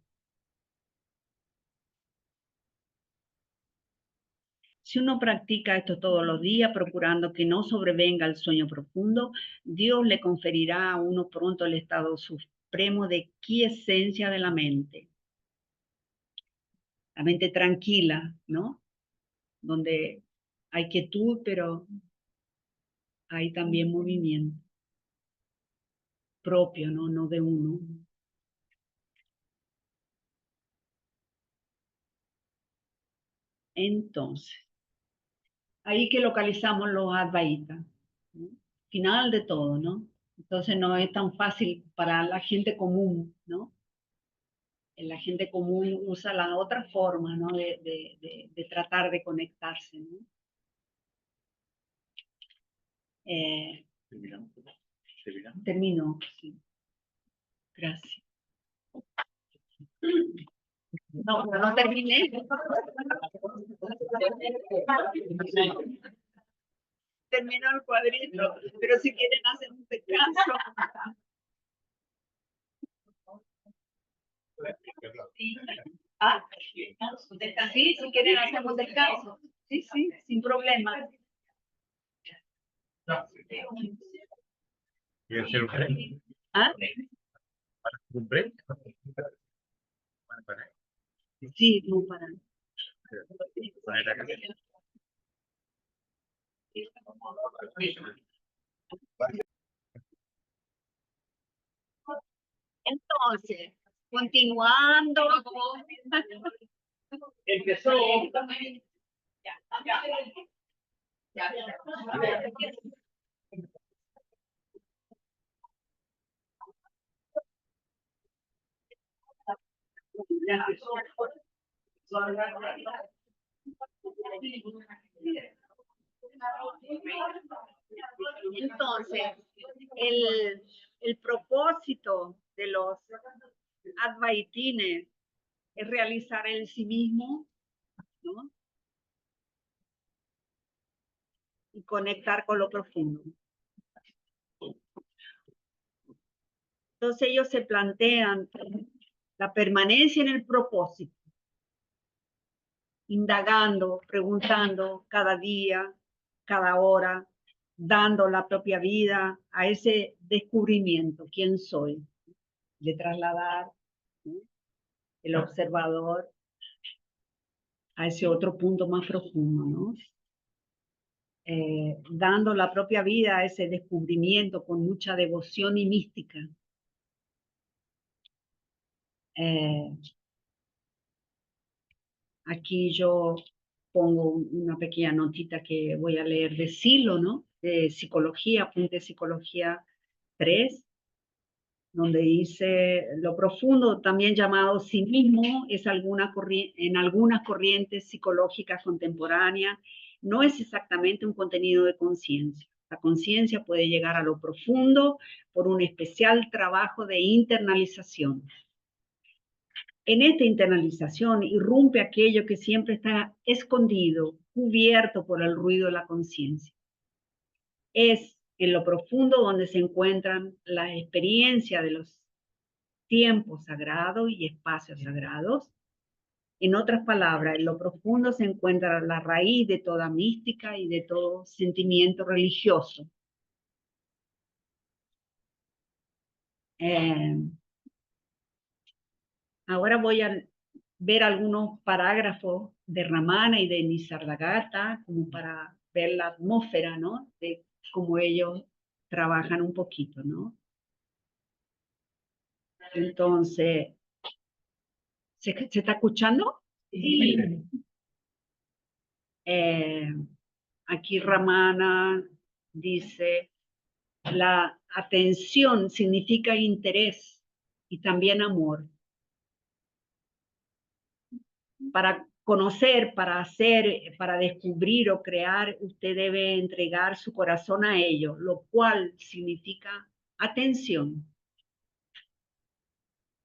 [SPEAKER 1] Si uno practica esto todos los días, procurando que no sobrevenga el sueño profundo, Dios le conferirá a uno pronto el estado supremo de quiesencia de la mente tranquila, ¿no? Donde hay quietud, pero hay también movimiento propio, ¿no? No de uno. Entonces, ahí que localizamos los Advaitas, ¿no? Final de todo, ¿no? Entonces no es tan fácil para la gente común, ¿no? La gente común usa la otra forma, ¿no? De tratar de conectarse, ¿no? Termino, sí. Gracias. No, no terminé. Termino el cuadrito, pero si quieren hacer un descanso. Sí. Ah, sí, si quieren hacemos descanso. Sí, sí, sin problema.
[SPEAKER 3] ¿Quiere hacer un break?
[SPEAKER 1] ¿Ah?
[SPEAKER 3] ¿Un break?
[SPEAKER 1] Sí, no para. Entonces, continuando.
[SPEAKER 2] Empezó.
[SPEAKER 1] Entonces, el propósito de los advaitines es realizar en sí mismo, ¿no? Y conectar con lo profundo. Entonces ellos se plantean la permanencia en el propósito, indagando, preguntando cada día, cada hora, dando la propia vida a ese descubrimiento, quién soy, de trasladar, ¿no? El observador a ese otro punto más profundo, ¿no? Dando la propia vida a ese descubrimiento con mucha devoción y mística. Aquí yo pongo una pequeña notita que voy a leer de Silo, ¿no? De Psicología, Apunte Psicología 3, donde dice, lo profundo, también llamado sí mismo, es en algunas corrientes psicológicas contemporáneas, no es exactamente un contenido de conciencia. La conciencia puede llegar a lo profundo por un especial trabajo de internalización. En esta internalización irrumpe aquello que siempre está escondido, cubierto por el ruido de la conciencia. Es en lo profundo donde se encuentran las experiencias de los tiempos sagrados y espacios sagrados. En otras palabras, en lo profundo se encuentra la raíz de toda mística y de todo sentimiento religioso. Ahora voy a ver algunos parágrafos de Ramana y de Nisargadatta como para ver la atmósfera, ¿no? De cómo ellos trabajan un poquito, ¿no? Entonces, ¿se está escuchando? Sí. Aquí Ramana dice, la atención significa interés y también amor. Para conocer, para hacer, para descubrir o crear, usted debe entregar su corazón a ello, lo cual significa atención.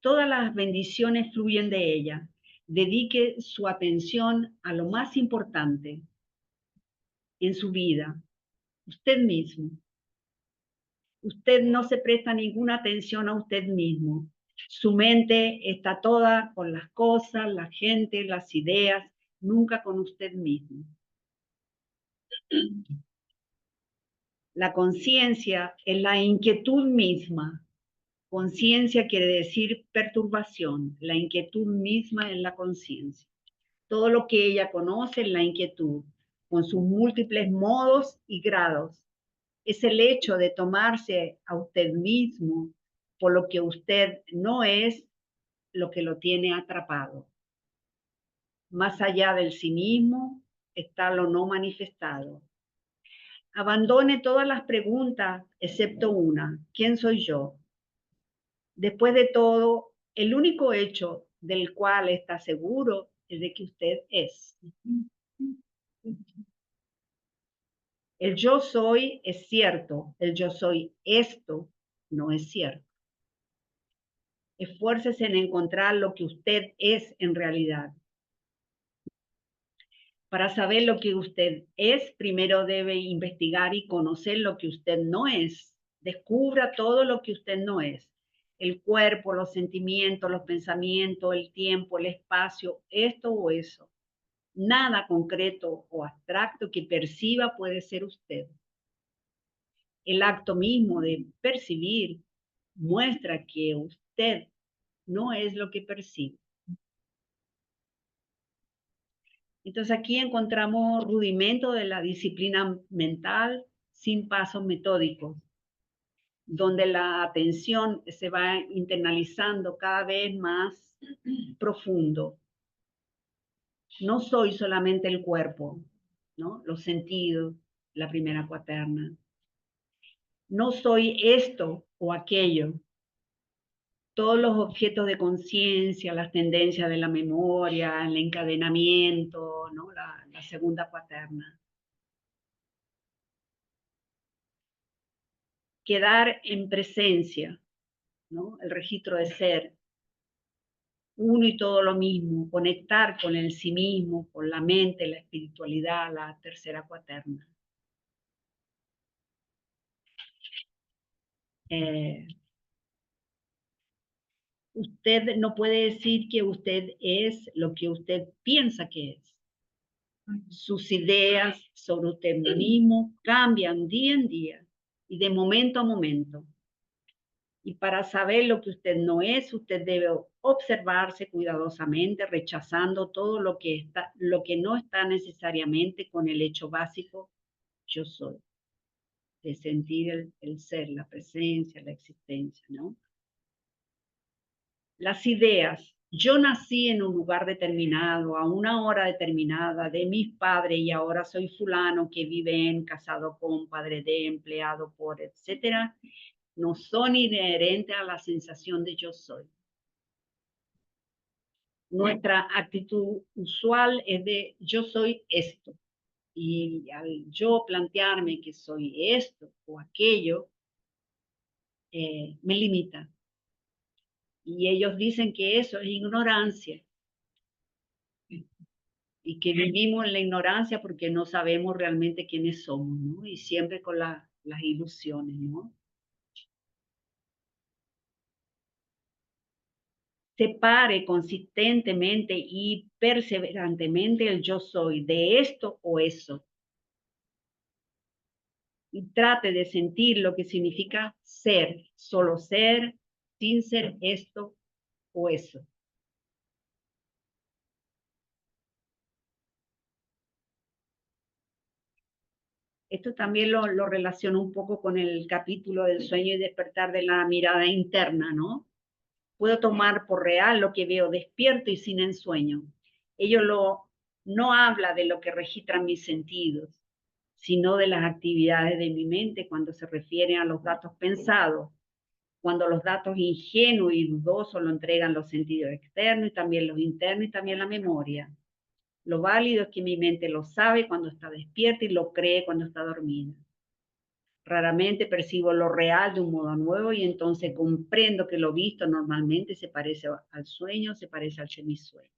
[SPEAKER 1] Todas las bendiciones fluyen de ella. Dedique su atención a lo más importante en su vida, usted mismo. Usted no se presta ninguna atención a usted mismo. Su mente está toda con las cosas, la gente, las ideas, nunca con usted mismo. La conciencia es la inquietud misma. Conciencia quiere decir perturbación. La inquietud misma es la conciencia. Todo lo que ella conoce es la inquietud, con sus múltiples modos y grados. Es el hecho de tomarse a usted mismo por lo que usted no es, lo que lo tiene atrapado. Más allá del sí mismo está lo no manifestado. Abandone todas las preguntas excepto una: ¿quién soy yo? Después de todo, el único hecho del cual está seguro es de que usted es. El yo soy es cierto, el yo soy esto no es cierto. Esfuércese en encontrar lo que usted es en realidad. Para saber lo que usted es, primero debe investigar y conocer lo que usted no es. Descubra todo lo que usted no es. El cuerpo, los sentimientos, los pensamientos, el tiempo, el espacio, esto o eso. Nada concreto o abstracto que perciba puede ser usted. El acto mismo de percibir muestra que usted no es lo que percibe. Entonces aquí encontramos rudimentos de la disciplina mental sin pasos metódicos, donde la atención se va internalizando cada vez más profundo. No soy solamente el cuerpo, ¿no? Los sentidos, la primera cuaterna. No soy esto o aquello. Todos los objetos de conciencia, las tendencias de la memoria, el encadenamiento, ¿no? La segunda cuaterna. Quedar en presencia, ¿no? El registro de ser, uno y todo lo mismo, conectar con el sí mismo, con la mente, la espiritualidad, la tercera cuaterna. Usted no puede decir que usted es lo que usted piensa que es. Sus ideas sobre usted mismo cambian día en día y de momento a momento. Y para saber lo que usted no es, usted debe observarse cuidadosamente, rechazando todo lo que no está necesariamente con el hecho básico yo soy, de sentir el ser, la presencia, la existencia, ¿no? Las ideas. Yo nací en un lugar determinado, a una hora determinada, de mis padres, y ahora soy fulano que vive en, casado con, padre de, empleado por, etcétera, no son inherentes a la sensación de yo soy. Nuestra actitud usual es de yo soy esto. Y al yo plantearme que soy esto o aquello, me limita. Y ellos dicen que eso es ignorancia. Y que vivimos en la ignorancia porque no sabemos realmente quiénes somos, ¿no? Y siempre con las ilusiones, ¿no? Separe consistentemente y perseverantemente el yo soy de esto o eso. Y trate de sentir lo que significa ser, solo ser, sin ser esto o eso. Esto también lo relaciono un poco con el capítulo del sueño y despertar de la mirada interna, ¿no? Puedo tomar por real lo que veo despierto y sin ensueño. No habla de lo que registran mis sentidos, sino de las actividades de mi mente cuando se refiere a los datos pensados. cuando los datos ingenuos y dudosos lo entregan los sentidos externos y también los internos y también la memoria. Lo válido es que mi mente lo sabe cuando está despierta y lo cree cuando está dormida. Raramente percibo lo real de un modo nuevo y entonces comprendo que lo visto normalmente se parece al sueño, se parece al semisueño.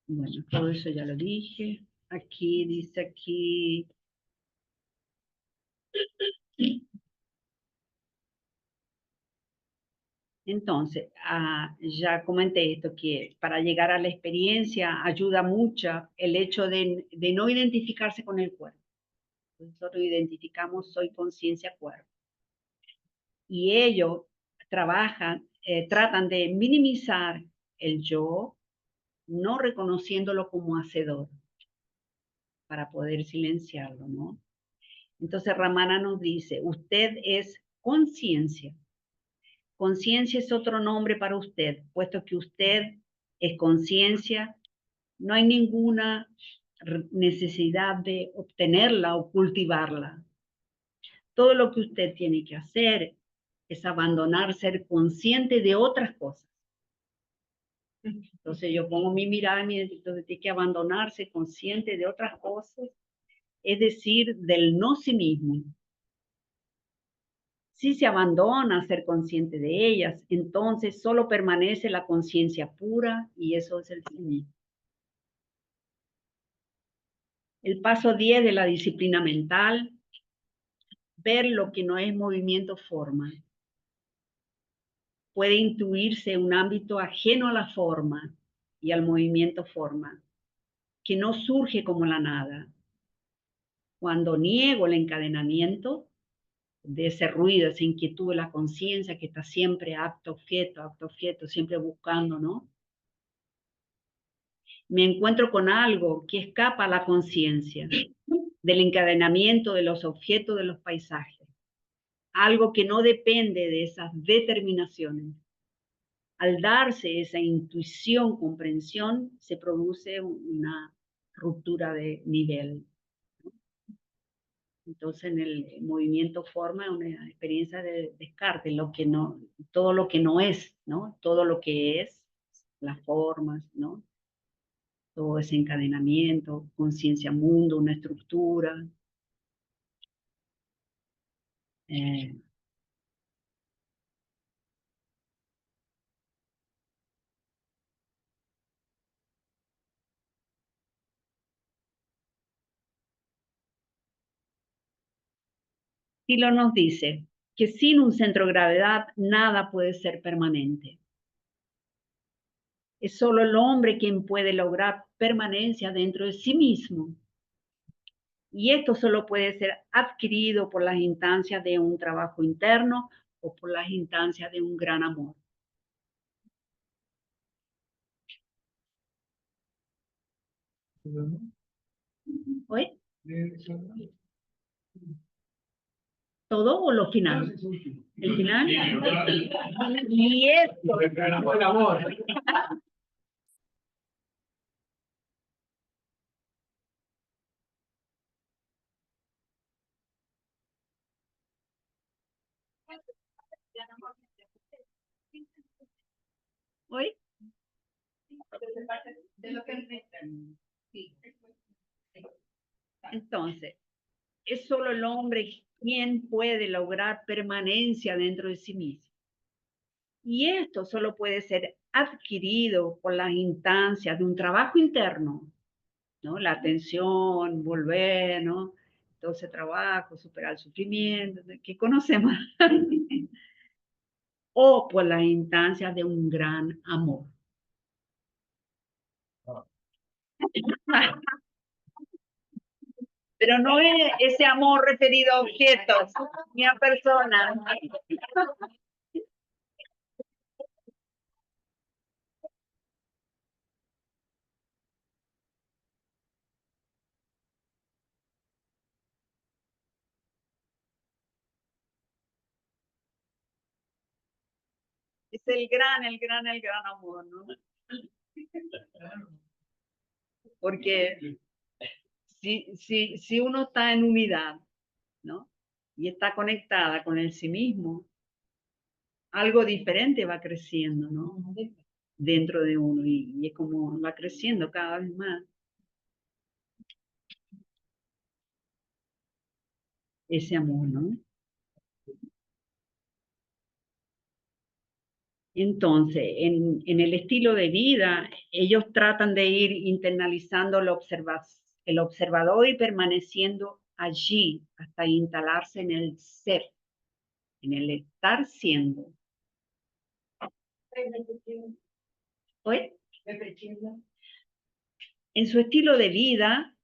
[SPEAKER 1] Bueno, todo eso ya lo dije. Aquí dice aquí. Entonces, ya comenté esto, que para llegar a la experiencia ayuda mucho el hecho de no identificarse con el cuerpo. Nosotros identificamos soy conciencia cuerpo. Y ellos tratan de minimizar el yo, no reconociéndolo como hacedor, para poder silenciarlo, ¿no? Entonces Ramana nos dice, usted es conciencia. Conciencia es otro nombre para usted, puesto que usted es conciencia, no hay ninguna necesidad de obtenerla o cultivarla. Todo lo que usted tiene que hacer es abandonar ser consciente de otras cosas. Entonces yo pongo mi mirada y entonces tiene que abandonarse consciente de otras cosas, es decir, del no sí mismo. Si se abandona a ser consciente de ellas, entonces solo permanece la conciencia pura y eso es el sí mismo. El paso 10 de la disciplina mental, ver lo que no es movimiento forma. Puede intuirse un ámbito ajeno a la forma y al movimiento forma, que no surge como la nada. Cuando niego el encadenamiento de ese ruido, esa inquietud de la conciencia que está siempre acto, objeto, siempre buscando, ¿no? Me encuentro con algo que escapa a la conciencia, del encadenamiento de los objetos de los paisajes, algo que no depende de esas determinaciones. Al darse esa intuición, comprensión, se produce una ruptura de nivel. Entonces, en el movimiento forma una experiencia de descarte, lo que no, todo lo que no es, ¿no? Todo lo que es, las formas, ¿no? Todo ese encadenamiento, conciencia mundo, una estructura. Eh, Tilo nos dice que sin un centro de gravedad nada puede ser permanente. Es solo el hombre quien puede lograr permanencia dentro de sí mismo. Y esto solo puede ser adquirido por las instancias de un trabajo interno o por las instancias de un gran amor. ¿Oye? ¿Todo o lo final? ¿El final? Y esto. ¿Oye? Entonces, es solo el hombre quien puede lograr permanencia dentro de sí mismo. Y esto solo puede ser adquirido por las instancias de un trabajo interno, ¿no? La atención, volver, ¿no? Todo ese trabajo, superar el sufrimiento, que conocemos. O por las instancias de un gran amor. Pero no es ese amor referido a objetos ni a personas. Es el gran amor, ¿no? Porque si uno está en unidad, ¿no? Y está conectada con el sí mismo, algo diferente va creciendo, ¿no? Dentro de uno y es como va creciendo cada vez más. Ese amor, ¿no? Entonces, en el estilo de vida, ellos tratan de ir internalizando el observador y permaneciendo allí hasta instalarse en el ser, en el estar siendo. ¿Oye? En su estilo de vida,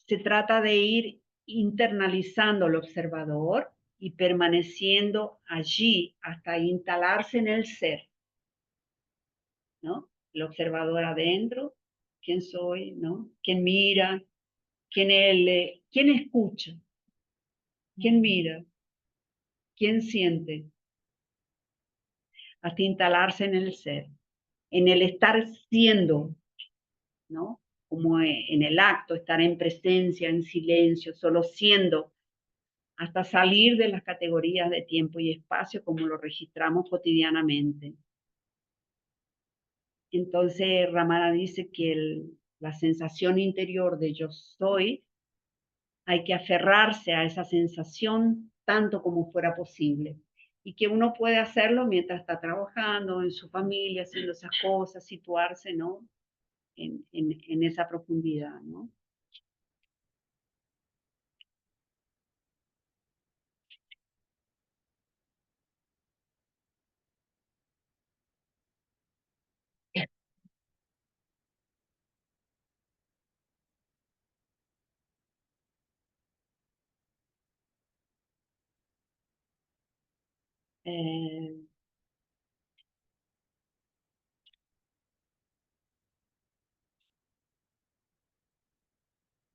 [SPEAKER 1] se trata de ir internalizando el observador y permaneciendo allí hasta instalarse en el ser, ¿no? El observador adentro, quién soy, ¿no? ¿Quién mira? ¿Quién escucha? ¿Quién mira? ¿Quién siente? Hasta instalarse en el ser, en el estar siendo, ¿no? Como en el acto, estar en presencia, en silencio, solo siendo, hasta salir de las categorías de tiempo y espacio como lo registramos cotidianamente. Entonces, Ramana dice que la sensación interior de yo soy, hay que aferrarse a esa sensación tanto como fuera posible. Y que uno puede hacerlo mientras está trabajando en su familia, haciendo esas cosas, situarse, ¿no? En esa profundidad, ¿no? Eh,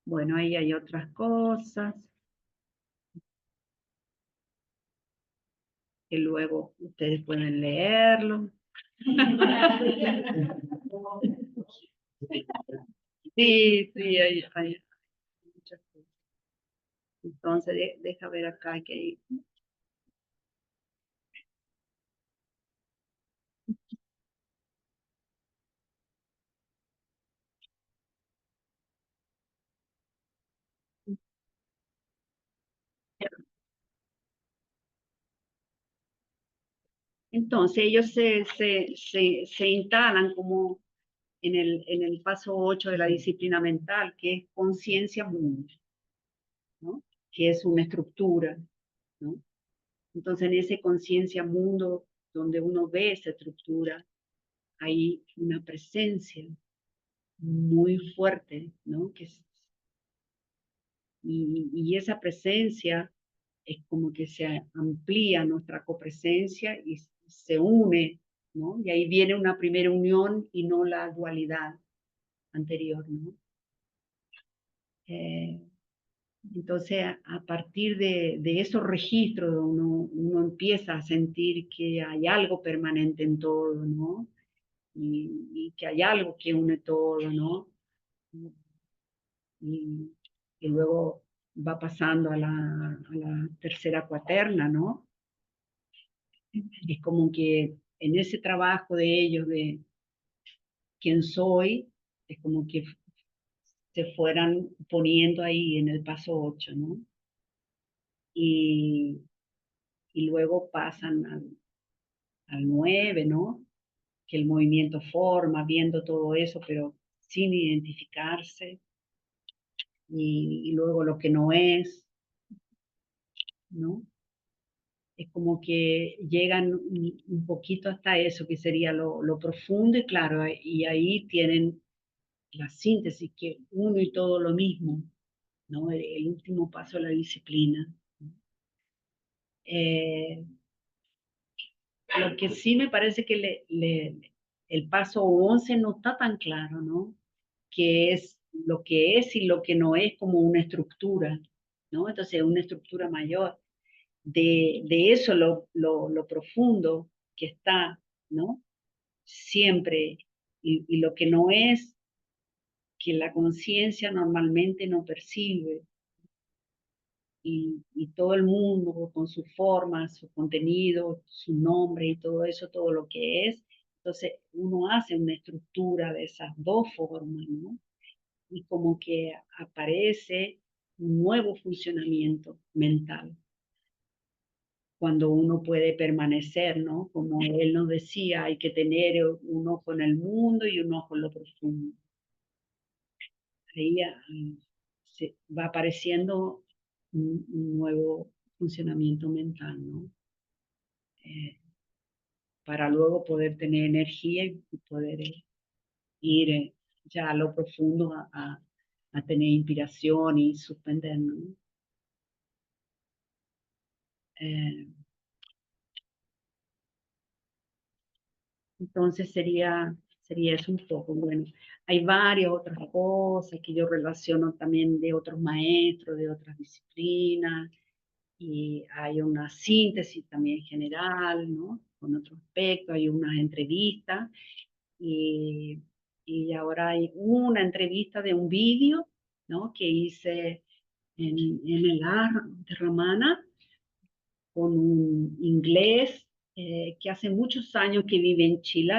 [SPEAKER 1] bueno, ahí hay otras cosas que luego ustedes pueden leerlo. Sí, sí, hay muchas cosas. Entonces, deja ver acá que hay. Entonces, ellos se instalan como en el paso 8 de la disciplina mental, que es conciencia mundo, ¿no? Que es una estructura, ¿no? Entonces, en ese conciencia mundo, donde uno ve esa estructura, hay una presencia muy fuerte, ¿no? Y esa presencia es como que se amplía nuestra copresencia y se une, ¿no? Y ahí viene una primera unión y no la dualidad anterior, ¿no? Eh, entonces, a partir de esos registros, uno empieza a sentir que hay algo permanente en todo, ¿no? Y que hay algo que une todo, ¿no? Y, y luego va pasando a la tercera cuaterna, ¿no? Es como que en ese trabajo de ellos, de quién soy, es como que se fueran poniendo ahí en el paso 8, ¿no? Y, y luego pasan al 9, ¿no? Que el movimiento forma, viendo todo eso, pero sin identificarse, y luego lo que no es, ¿no? Es como que llegan un poquito hasta eso, que sería lo profundo, y claro, y ahí tienen la síntesis, que uno y todo lo mismo, ¿no? El último paso de la disciplina. Eh, lo que sí me parece que el paso 11 no está tan claro, ¿no? Que es lo que es y lo que no es como una estructura, ¿no? Entonces, una estructura mayor. De eso lo profundo que está, ¿no? Siempre. Y lo que no es, que la conciencia normalmente no percibe. Y todo el mundo con su forma, su contenido, su nombre y todo eso, todo lo que es. Entonces uno hace una estructura de esas dos formas, ¿no? Y como que aparece un nuevo funcionamiento mental cuando uno puede permanecer, ¿no? Como él nos decía, hay que tener un ojo en el mundo y un ojo en lo profundo. Ahí se va apareciendo un nuevo funcionamiento mental, ¿no? Para luego poder tener energía y poder ir ya a lo profundo a tener inspiración y suspender, ¿no? Entonces sería eso un poco. Bueno, hay varias otras cosas que yo relaciono también de otros maestros, de otras disciplinas, y hay una síntesis también general, ¿no? Con otro aspecto, hay unas entrevistas, y, y ahora hay una entrevista de un vídeo, ¿no? Que hice en el Ar de Ramana con un inglés que hace muchos años que vive en Chile,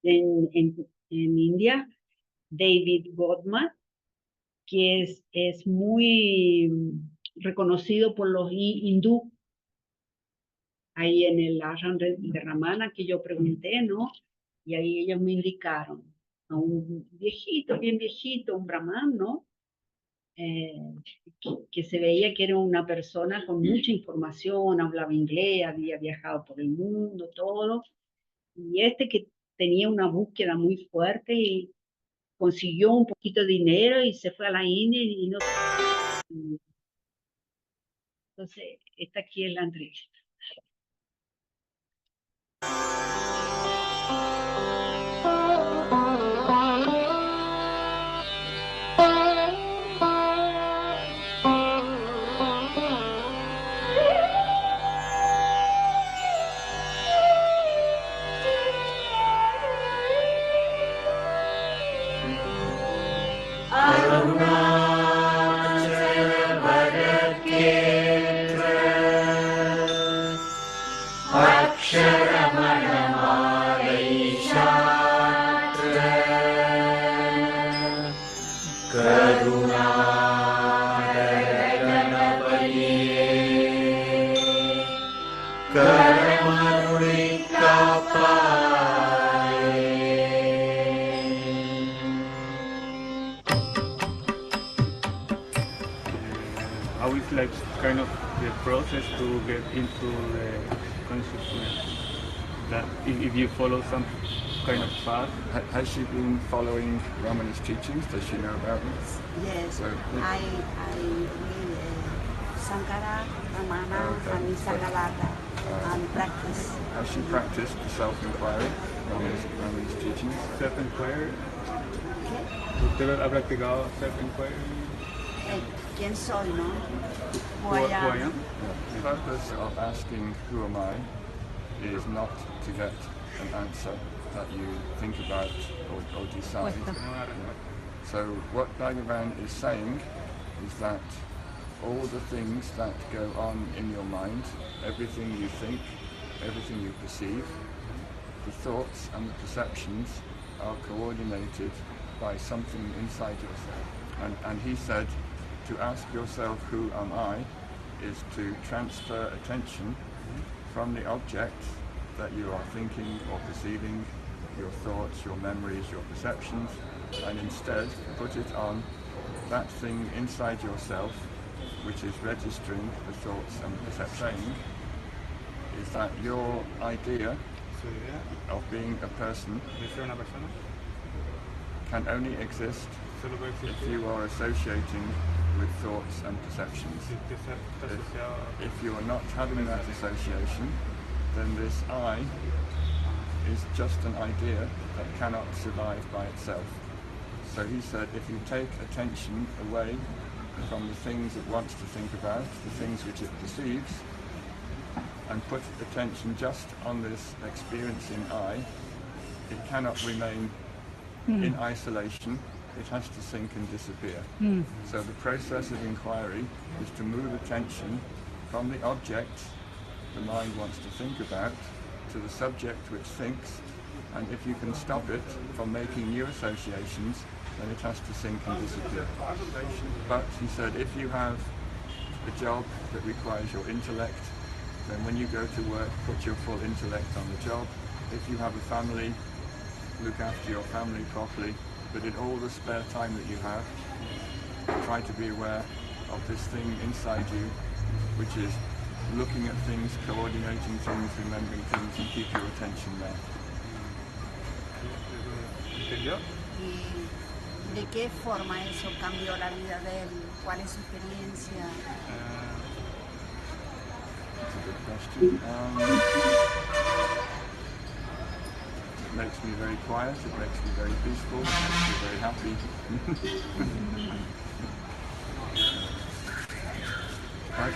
[SPEAKER 1] en India, David Godman, que es muy reconocido por los hindúes ahí en el ashram de Ramana, que yo pregunté, ¿no? Y ahí ellos me indicaron a un viejito, bien viejito, un brahman, ¿no? Que se veía que era una persona con mucha información, hablaba inglés, había viajado por el mundo, todo, y que tenía una búsqueda muy fuerte y consiguió un poquito de dinero y se fue a la India y no. Entonces, esta aquí es la entrevista.
[SPEAKER 5] How is like kind of the process to get into the consciousness? That if you follow some kind of path.
[SPEAKER 6] Has she been following Ramana's teachings? Does she know about them?
[SPEAKER 7] Yes,
[SPEAKER 6] So,
[SPEAKER 7] I read Sankara, Ramana, and Nisargadatta and practice.
[SPEAKER 6] Has she practiced self-inquiry, Ramana's teachings?
[SPEAKER 5] Self-inquiry.
[SPEAKER 7] ¿Qué?
[SPEAKER 5] ¿Usted ha practicado self-inquiry?
[SPEAKER 7] ¿Quién soy, no?
[SPEAKER 5] Who I am?
[SPEAKER 6] The purpose of asking who am I is not to get an answer that you think about or decide. So what Bhagavan is saying is that all the things that go on in your mind, everything you think, everything you perceive, the thoughts and the perceptions are coordinated by something inside yourself. And he said, to ask yourself who am I is to transfer attention from the object that you are thinking or perceiving, your thoughts, your memories, your perceptions, and instead put it on that thing inside yourself which is registering the thoughts and perceptions. Is that your idea
[SPEAKER 5] Su idea
[SPEAKER 6] of being a person
[SPEAKER 5] de ser una persona
[SPEAKER 6] can only exist
[SPEAKER 5] solo puede
[SPEAKER 6] if
[SPEAKER 5] existir
[SPEAKER 6] you are associating with thoughts and perceptions.
[SPEAKER 5] si usted está asociado a
[SPEAKER 6] If you are not having that association, then this I is just an idea that cannot survive by itself. So he said, if you take attention away from the things it wants to think about, the things which it perceives, and put attention just on this experiencing I, it cannot remain in isolation it has to sink and disappear. So the process of inquiry is to move attention from the object the mind wants to think about to the subject which thinks, and if you can stop it from making new associations, then it has to sink and disappear. But he said, if you have a job that requires your intellect, then when you go to work, put your full intellect on the job. If you have a family, look after your family properly, but in all the spare time that you have, try to be aware of this thing inside you, which is looking at things, coordinating things, remembering things, and keep your attention there.
[SPEAKER 5] ¿Entendió?
[SPEAKER 7] ¿Y de qué forma eso cambió la vida de él? ¿Cuál es su experiencia?
[SPEAKER 6] That's a good question. It makes me very quiet, it makes me very peaceful, it makes me very happy.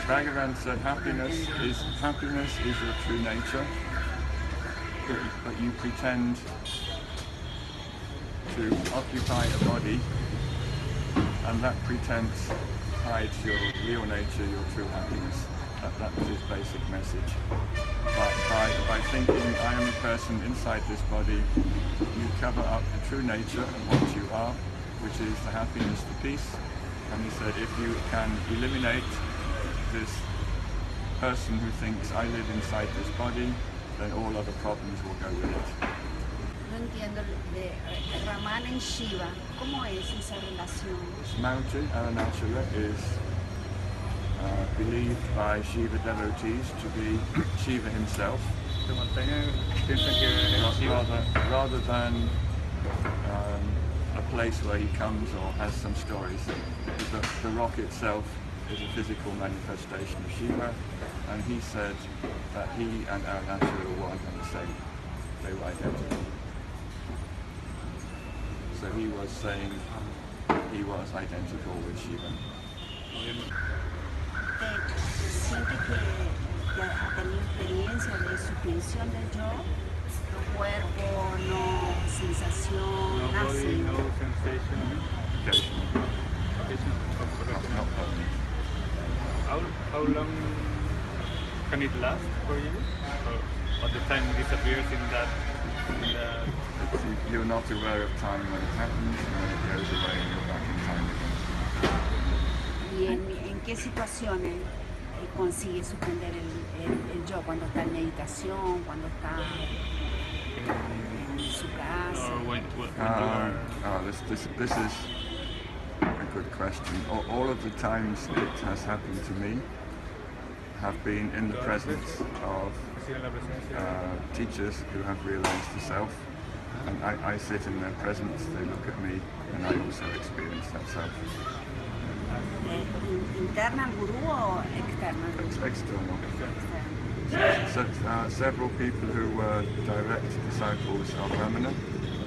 [SPEAKER 6] Bhagavan said happiness is your true nature, but you pretend to occupy a body, and that pretense hides your real nature, your true happiness. That was his basic message. By thinking I am a person inside this body, you cover up the true nature of what you are, which is the happiness, the peace. And he said, if you can eliminate this person who thinks I live inside this body, then all other problems will go with it.
[SPEAKER 7] No entiendo de Ramana y Shiva. ¿Cómo es esa relación?
[SPEAKER 6] This mountain, Arunachala, is believed by Shiva devotees to be Shiva himself,
[SPEAKER 5] La montaña piensan que es Shiva.
[SPEAKER 6] rather than a place where he comes or has some stories. The rock itself is a physical manifestation of Shiva, and he said that he and Arunachala were one and the same. They were identical. So he was saying he was identical with Shiva.
[SPEAKER 7] ¿Siente que ha tenido experiencia de suspensión del yo? No cuerpo, no sensación,
[SPEAKER 5] No body,
[SPEAKER 7] nothing.
[SPEAKER 5] no sensation.
[SPEAKER 6] Occasionally, not permanent.
[SPEAKER 5] How long can it last for you? Or the time disappears in that?
[SPEAKER 6] You're not aware of time when it happens, and then it goes away and you're back in time again.
[SPEAKER 7] ¿Y en qué situaciones consigue suspender el yo? ¿Cuando está en meditación? ¿Cuando está en su casa?
[SPEAKER 5] Or when you are...
[SPEAKER 6] This is a good question. All of the times it has happened to me have been in the presence of teachers who have realized the self, and I sit in their presence, they look at me, and I also experience that self.
[SPEAKER 7] ¿Interna al gurú o externa?
[SPEAKER 6] External. Several people who were direct disciples of Ramana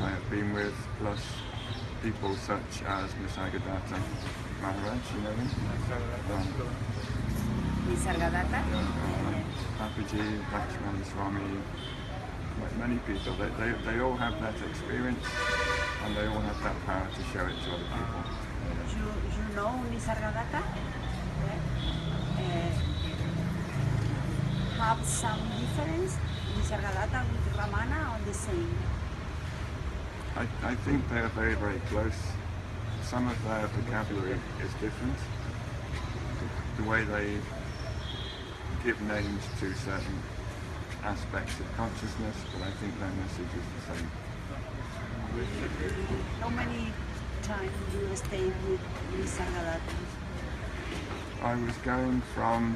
[SPEAKER 6] I have been with, plus people such as Nisargadatta Maharaj, you know him?
[SPEAKER 7] Nisargadatta?
[SPEAKER 6] Papaji, Lakshmana Swami, many people, they all have that experience, and they all have that power to show it to other people.
[SPEAKER 7] You know Nisargadatta? Have some difference Nisargadatta with Ramana or the same?
[SPEAKER 6] I think they are very, very close. Some of their vocabulary is different. The way they give names to certain aspects of consciousness, but I think their message is the same.
[SPEAKER 7] How many times do you stay with Nisargadatta?
[SPEAKER 6] I was going from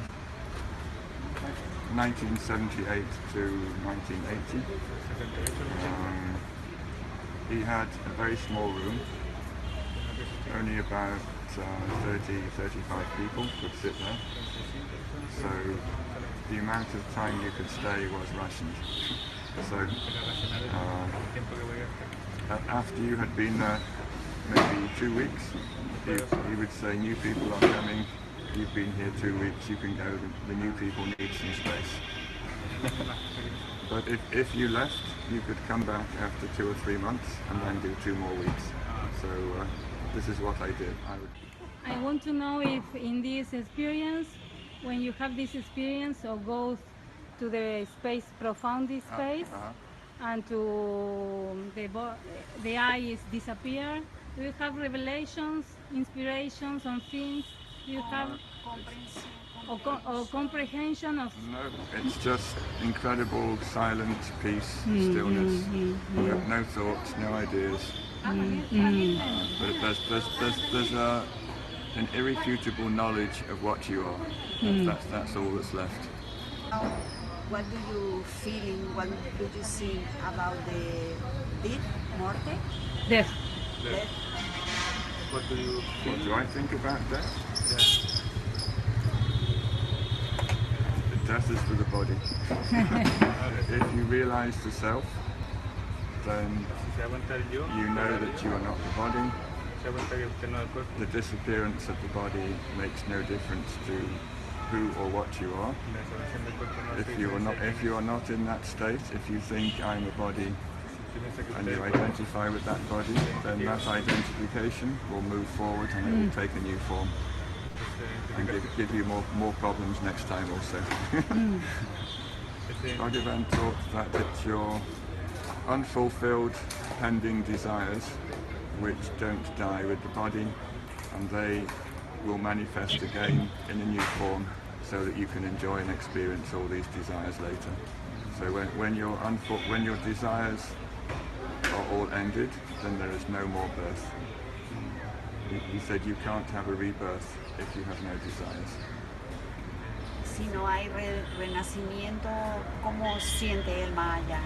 [SPEAKER 6] 1978 to 1980. He had a very small room, only about 30-35 people could sit there. So the amount of time you could stay was rationed. So after you had been there maybe 2 weeks, he would say, new people are coming, you've been here 2 weeks, you can go, the new people need some space. But if you left, you could come back after 2 or 3 months and then do 2 more weeks. So this is what I did.
[SPEAKER 8] I want to know if in this experience, when you have this experience or go to the space, profound space, and to the eyes disappear, do you have revelations, inspirations on things? Do you have or comprehension of?
[SPEAKER 6] No, it's just incredible silent peace, stillness, no thoughts, no ideas. But there's an irrefutable knowledge of what you are. That's all that's left.
[SPEAKER 7] What do you feel? What do you think about the death, morte?
[SPEAKER 8] Death.
[SPEAKER 5] What do you feel?
[SPEAKER 6] What do I think about death?
[SPEAKER 5] Yeah.
[SPEAKER 6] Death is for the body. If you realize the self, then you know that you are not the body. The disappearance of the body makes no difference to who or what you are. If you are not in that state, if you think I'm a body and you identify with that body, then that identification will move forward and it will take a new form and give you more problems next time also. Bhagavan taught that it's your unfulfilled pending desires which don't die with the body, and they will manifest again in a new form so that you can enjoy and experience all these desires later. So when your desires are all ended, then there is no more birth. He said you can't have a rebirth if you have no desires.
[SPEAKER 7] Si no hay renacimiento, ¿cómo siente el Maya?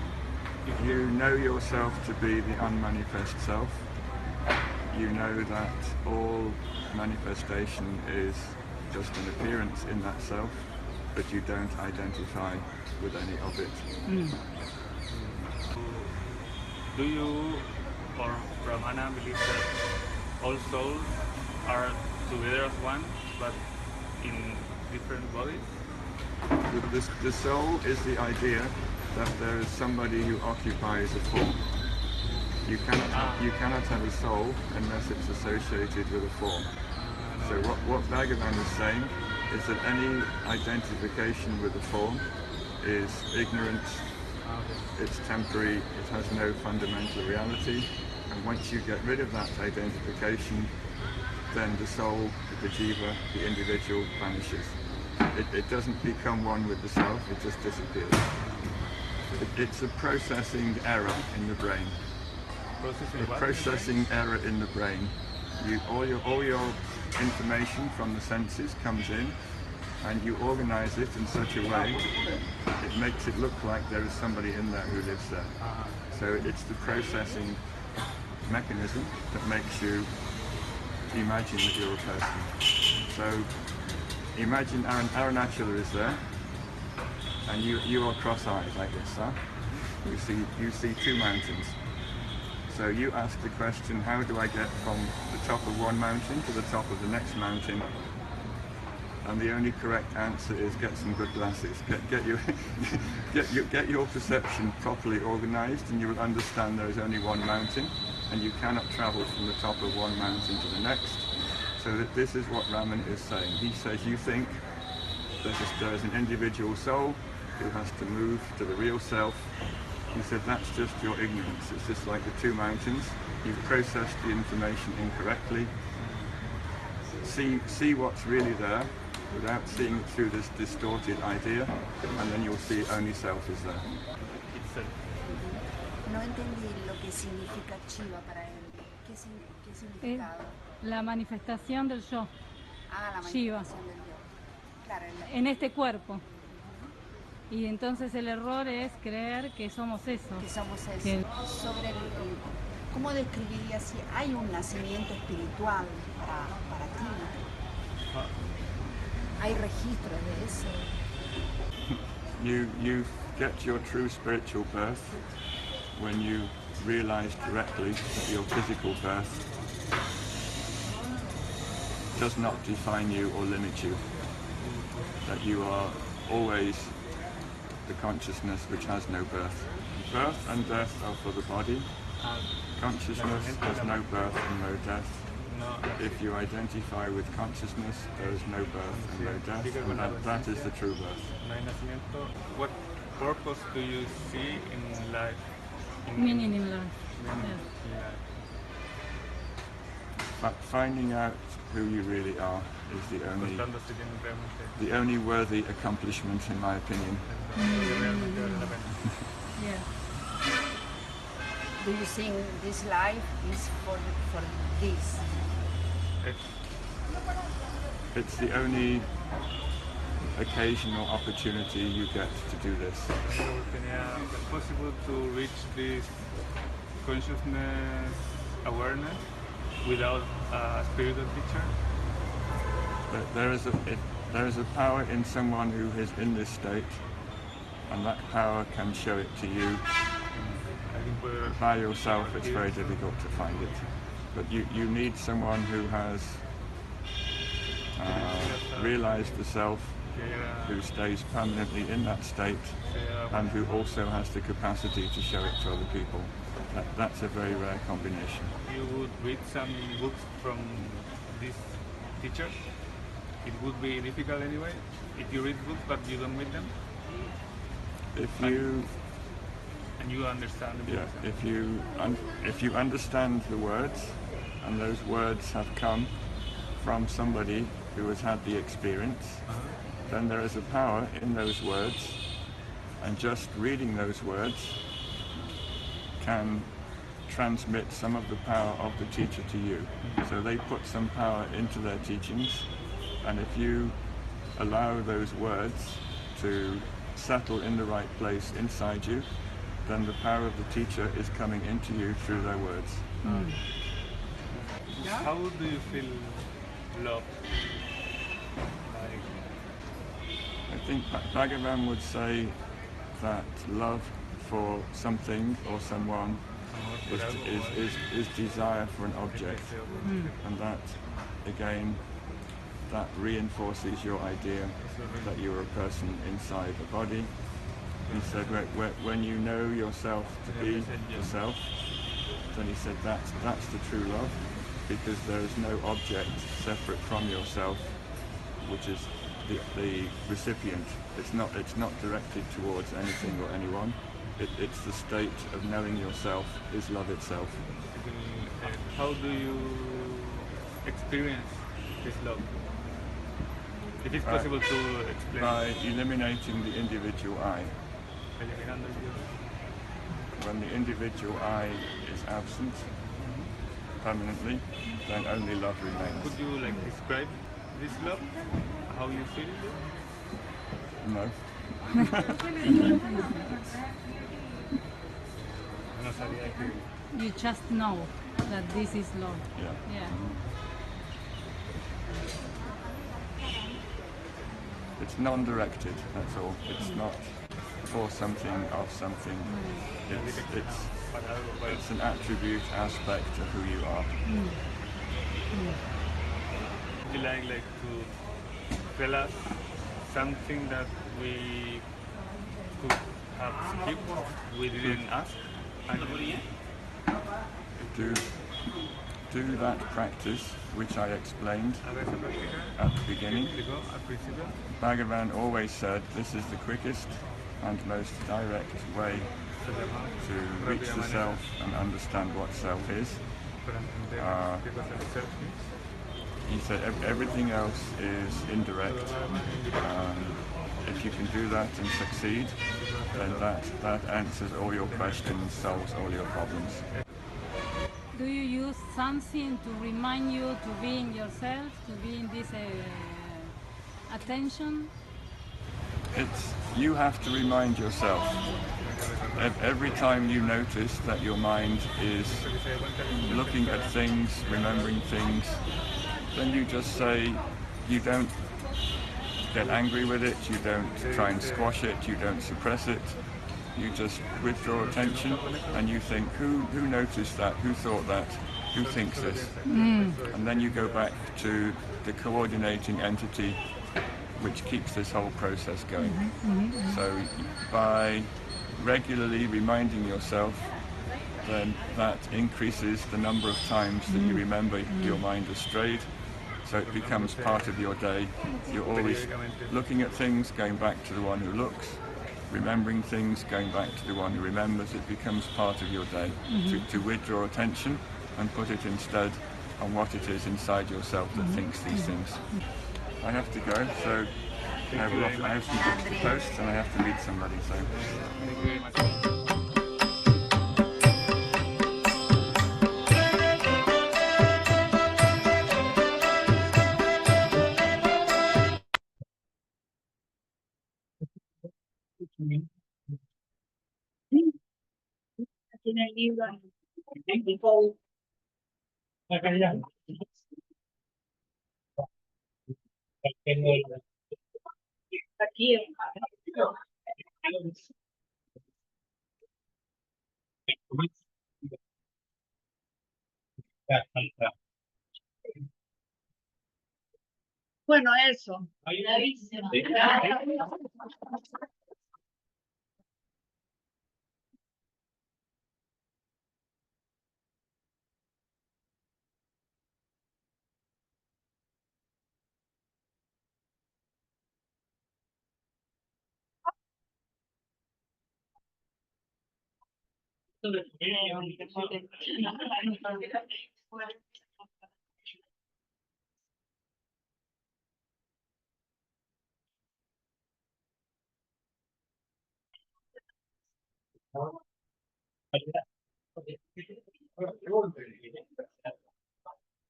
[SPEAKER 6] If you know yourself to be the unmanifest self, you know that all manifestation is just an appearance in that self, but you don't identify with any of it.
[SPEAKER 5] Do you or Brahmana believe that all souls are together as one, but in different bodies?
[SPEAKER 6] The soul is the idea that there is somebody who occupies a form. You cannot have a soul unless it's associated with a form. So what Bhagavan is saying is that any identification with a form is ignorance, it's temporary, it has no fundamental reality, and once you get rid of that identification, then the soul, the jiva, the individual vanishes. It doesn't become one with the self, it just disappears. It's a processing error in the brain. Processing error in the brain. All your information from the senses comes in, and you organize it in such a way it makes it look like there is somebody in there who lives there. So it's the processing mechanism that makes you imagine that you're a person. So imagine Arunachala is there, and you are cross-eyed like this, huh? You see two mountains. So you ask the question, how do I get from the top of one mountain to the top of the next mountain? And the only correct answer is get some good glasses. Get your perception properly organized, and you will understand there is only one mountain, and you cannot travel from the top of one mountain to the next. So that this is what Raman is saying. He says you think there is an individual soul who has to move to the real self. He said that's just your ignorance. It's just like the two mountains. You've processed the information incorrectly. See what's really there without seeing it through this distorted idea, and then you'll see only self is there.
[SPEAKER 7] No entendí lo que significa Shiva para él. ¿Qué significado?
[SPEAKER 8] La manifestación del yo.
[SPEAKER 7] La
[SPEAKER 8] Shiva.
[SPEAKER 7] manifestación del yo. Claro,
[SPEAKER 8] en este cuerpo. Y entonces el error es creer que somos eso.
[SPEAKER 7] Que somos eso. Sobre ¿cómo describiría si hay un nacimiento espiritual para ti? ¿Hay registros de eso?
[SPEAKER 6] You get your true spiritual birth when you realize directly that your physical birth does not define you or limit you. That you are always the consciousness which has no birth. Birth and death are for the body, Consciousness, there's no birth and no death. If you identify with consciousness, there is no birth and no death, and that is the true birth.
[SPEAKER 5] No hay nacimiento. What purpose do you see in life?
[SPEAKER 8] Meaning in life.
[SPEAKER 5] Meaning
[SPEAKER 8] Yes.
[SPEAKER 5] in life.
[SPEAKER 6] Finding out who you really are is
[SPEAKER 5] Encontrándose quién realmente
[SPEAKER 6] the only worthy accomplishment, in my opinion.
[SPEAKER 5] realmente vale la pena.
[SPEAKER 8] Yes.
[SPEAKER 7] Do you think this life is for this?
[SPEAKER 6] It's the only occasional opportunity you get to do this.
[SPEAKER 5] Es una oportunidad. It's possible to reach this consciousness awareness without a spiritual teacher.
[SPEAKER 6] There is a power in someone who is in this state, and that power can show it to you.
[SPEAKER 5] Alguien puede
[SPEAKER 6] By yourself, it's very difficult to find it. But you need someone who has realized the self, who stays permanently in that state, and who also has the capacity to show it to other people. That's a very rare combination.
[SPEAKER 5] You would read some books from this teacher. It would be difficult anyway if you read books but you don't read them. And you understand the books.
[SPEAKER 6] If you understand the words, and those words have come from somebody who has had the experience, then there is a power in those words, and just reading those words can transmit some of the power of the teacher to you. So they put some power into their teachings, and if you allow those words to settle in the right place inside you, then the power of the teacher is coming into you through their words.
[SPEAKER 5] How do you feel love?
[SPEAKER 6] I think Bhagavan would say that love for something or someone is desire for an object, and that again, that reinforces your idea that you're a person inside a body. He said when you know yourself to be yourself, then he said that's the true love, because there is no object separate from yourself, which is the recipient. It's not directed towards anything or anyone. It's the state of knowing yourself is love itself.
[SPEAKER 5] How do you experience this love? If it's possible to explain.
[SPEAKER 6] By eliminating the individual I.
[SPEAKER 5] Eliminando el yo.
[SPEAKER 6] When the individual I is absent permanently, then only love remains.
[SPEAKER 5] Could you describe this love? How you feel it?
[SPEAKER 6] No.
[SPEAKER 8] You just know that this is love.
[SPEAKER 6] Yeah. It's non-directed, that's all. It's not for something, of something. It's an attribute, aspect of who you are.
[SPEAKER 5] Would you like to tell us something that we could have skipped, we didn't ask?
[SPEAKER 6] Do that practice which I explained at the beginning. Bhagavan always said this is the quickest and most direct way to reach the self and understand what self is. He said everything else is indirect. If you can do that and succeed, then that answers all your questions, solves all your problems.
[SPEAKER 8] Do you use something to remind you to be in yourself, to be in this attention?
[SPEAKER 6] You have to remind yourself. Every time you notice that your mind is looking at things, remembering things, then you just say, you don't get angry with it, you don't try and squash it, you don't suppress it. You just withdraw attention and you think, who noticed that, who thought that, who thinks this? And then you go back to the coordinating entity which keeps this whole process going. So by regularly reminding yourself then that increases the number of times that you remember your mind has strayed. So it becomes part of your day. You're always looking at things, going back to the one who looks, remembering things, going back to the one who remembers. It becomes part of your day. To withdraw attention and put it instead on what it is inside yourself that thinks these things. I have to go, so I have some books to post and I have to meet somebody. So.
[SPEAKER 5] Thank you very much.
[SPEAKER 1] Tiene el libro.
[SPEAKER 3] Acá ya. Tengo
[SPEAKER 1] Aquí. Bueno, eso.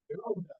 [SPEAKER 4] Pregunta.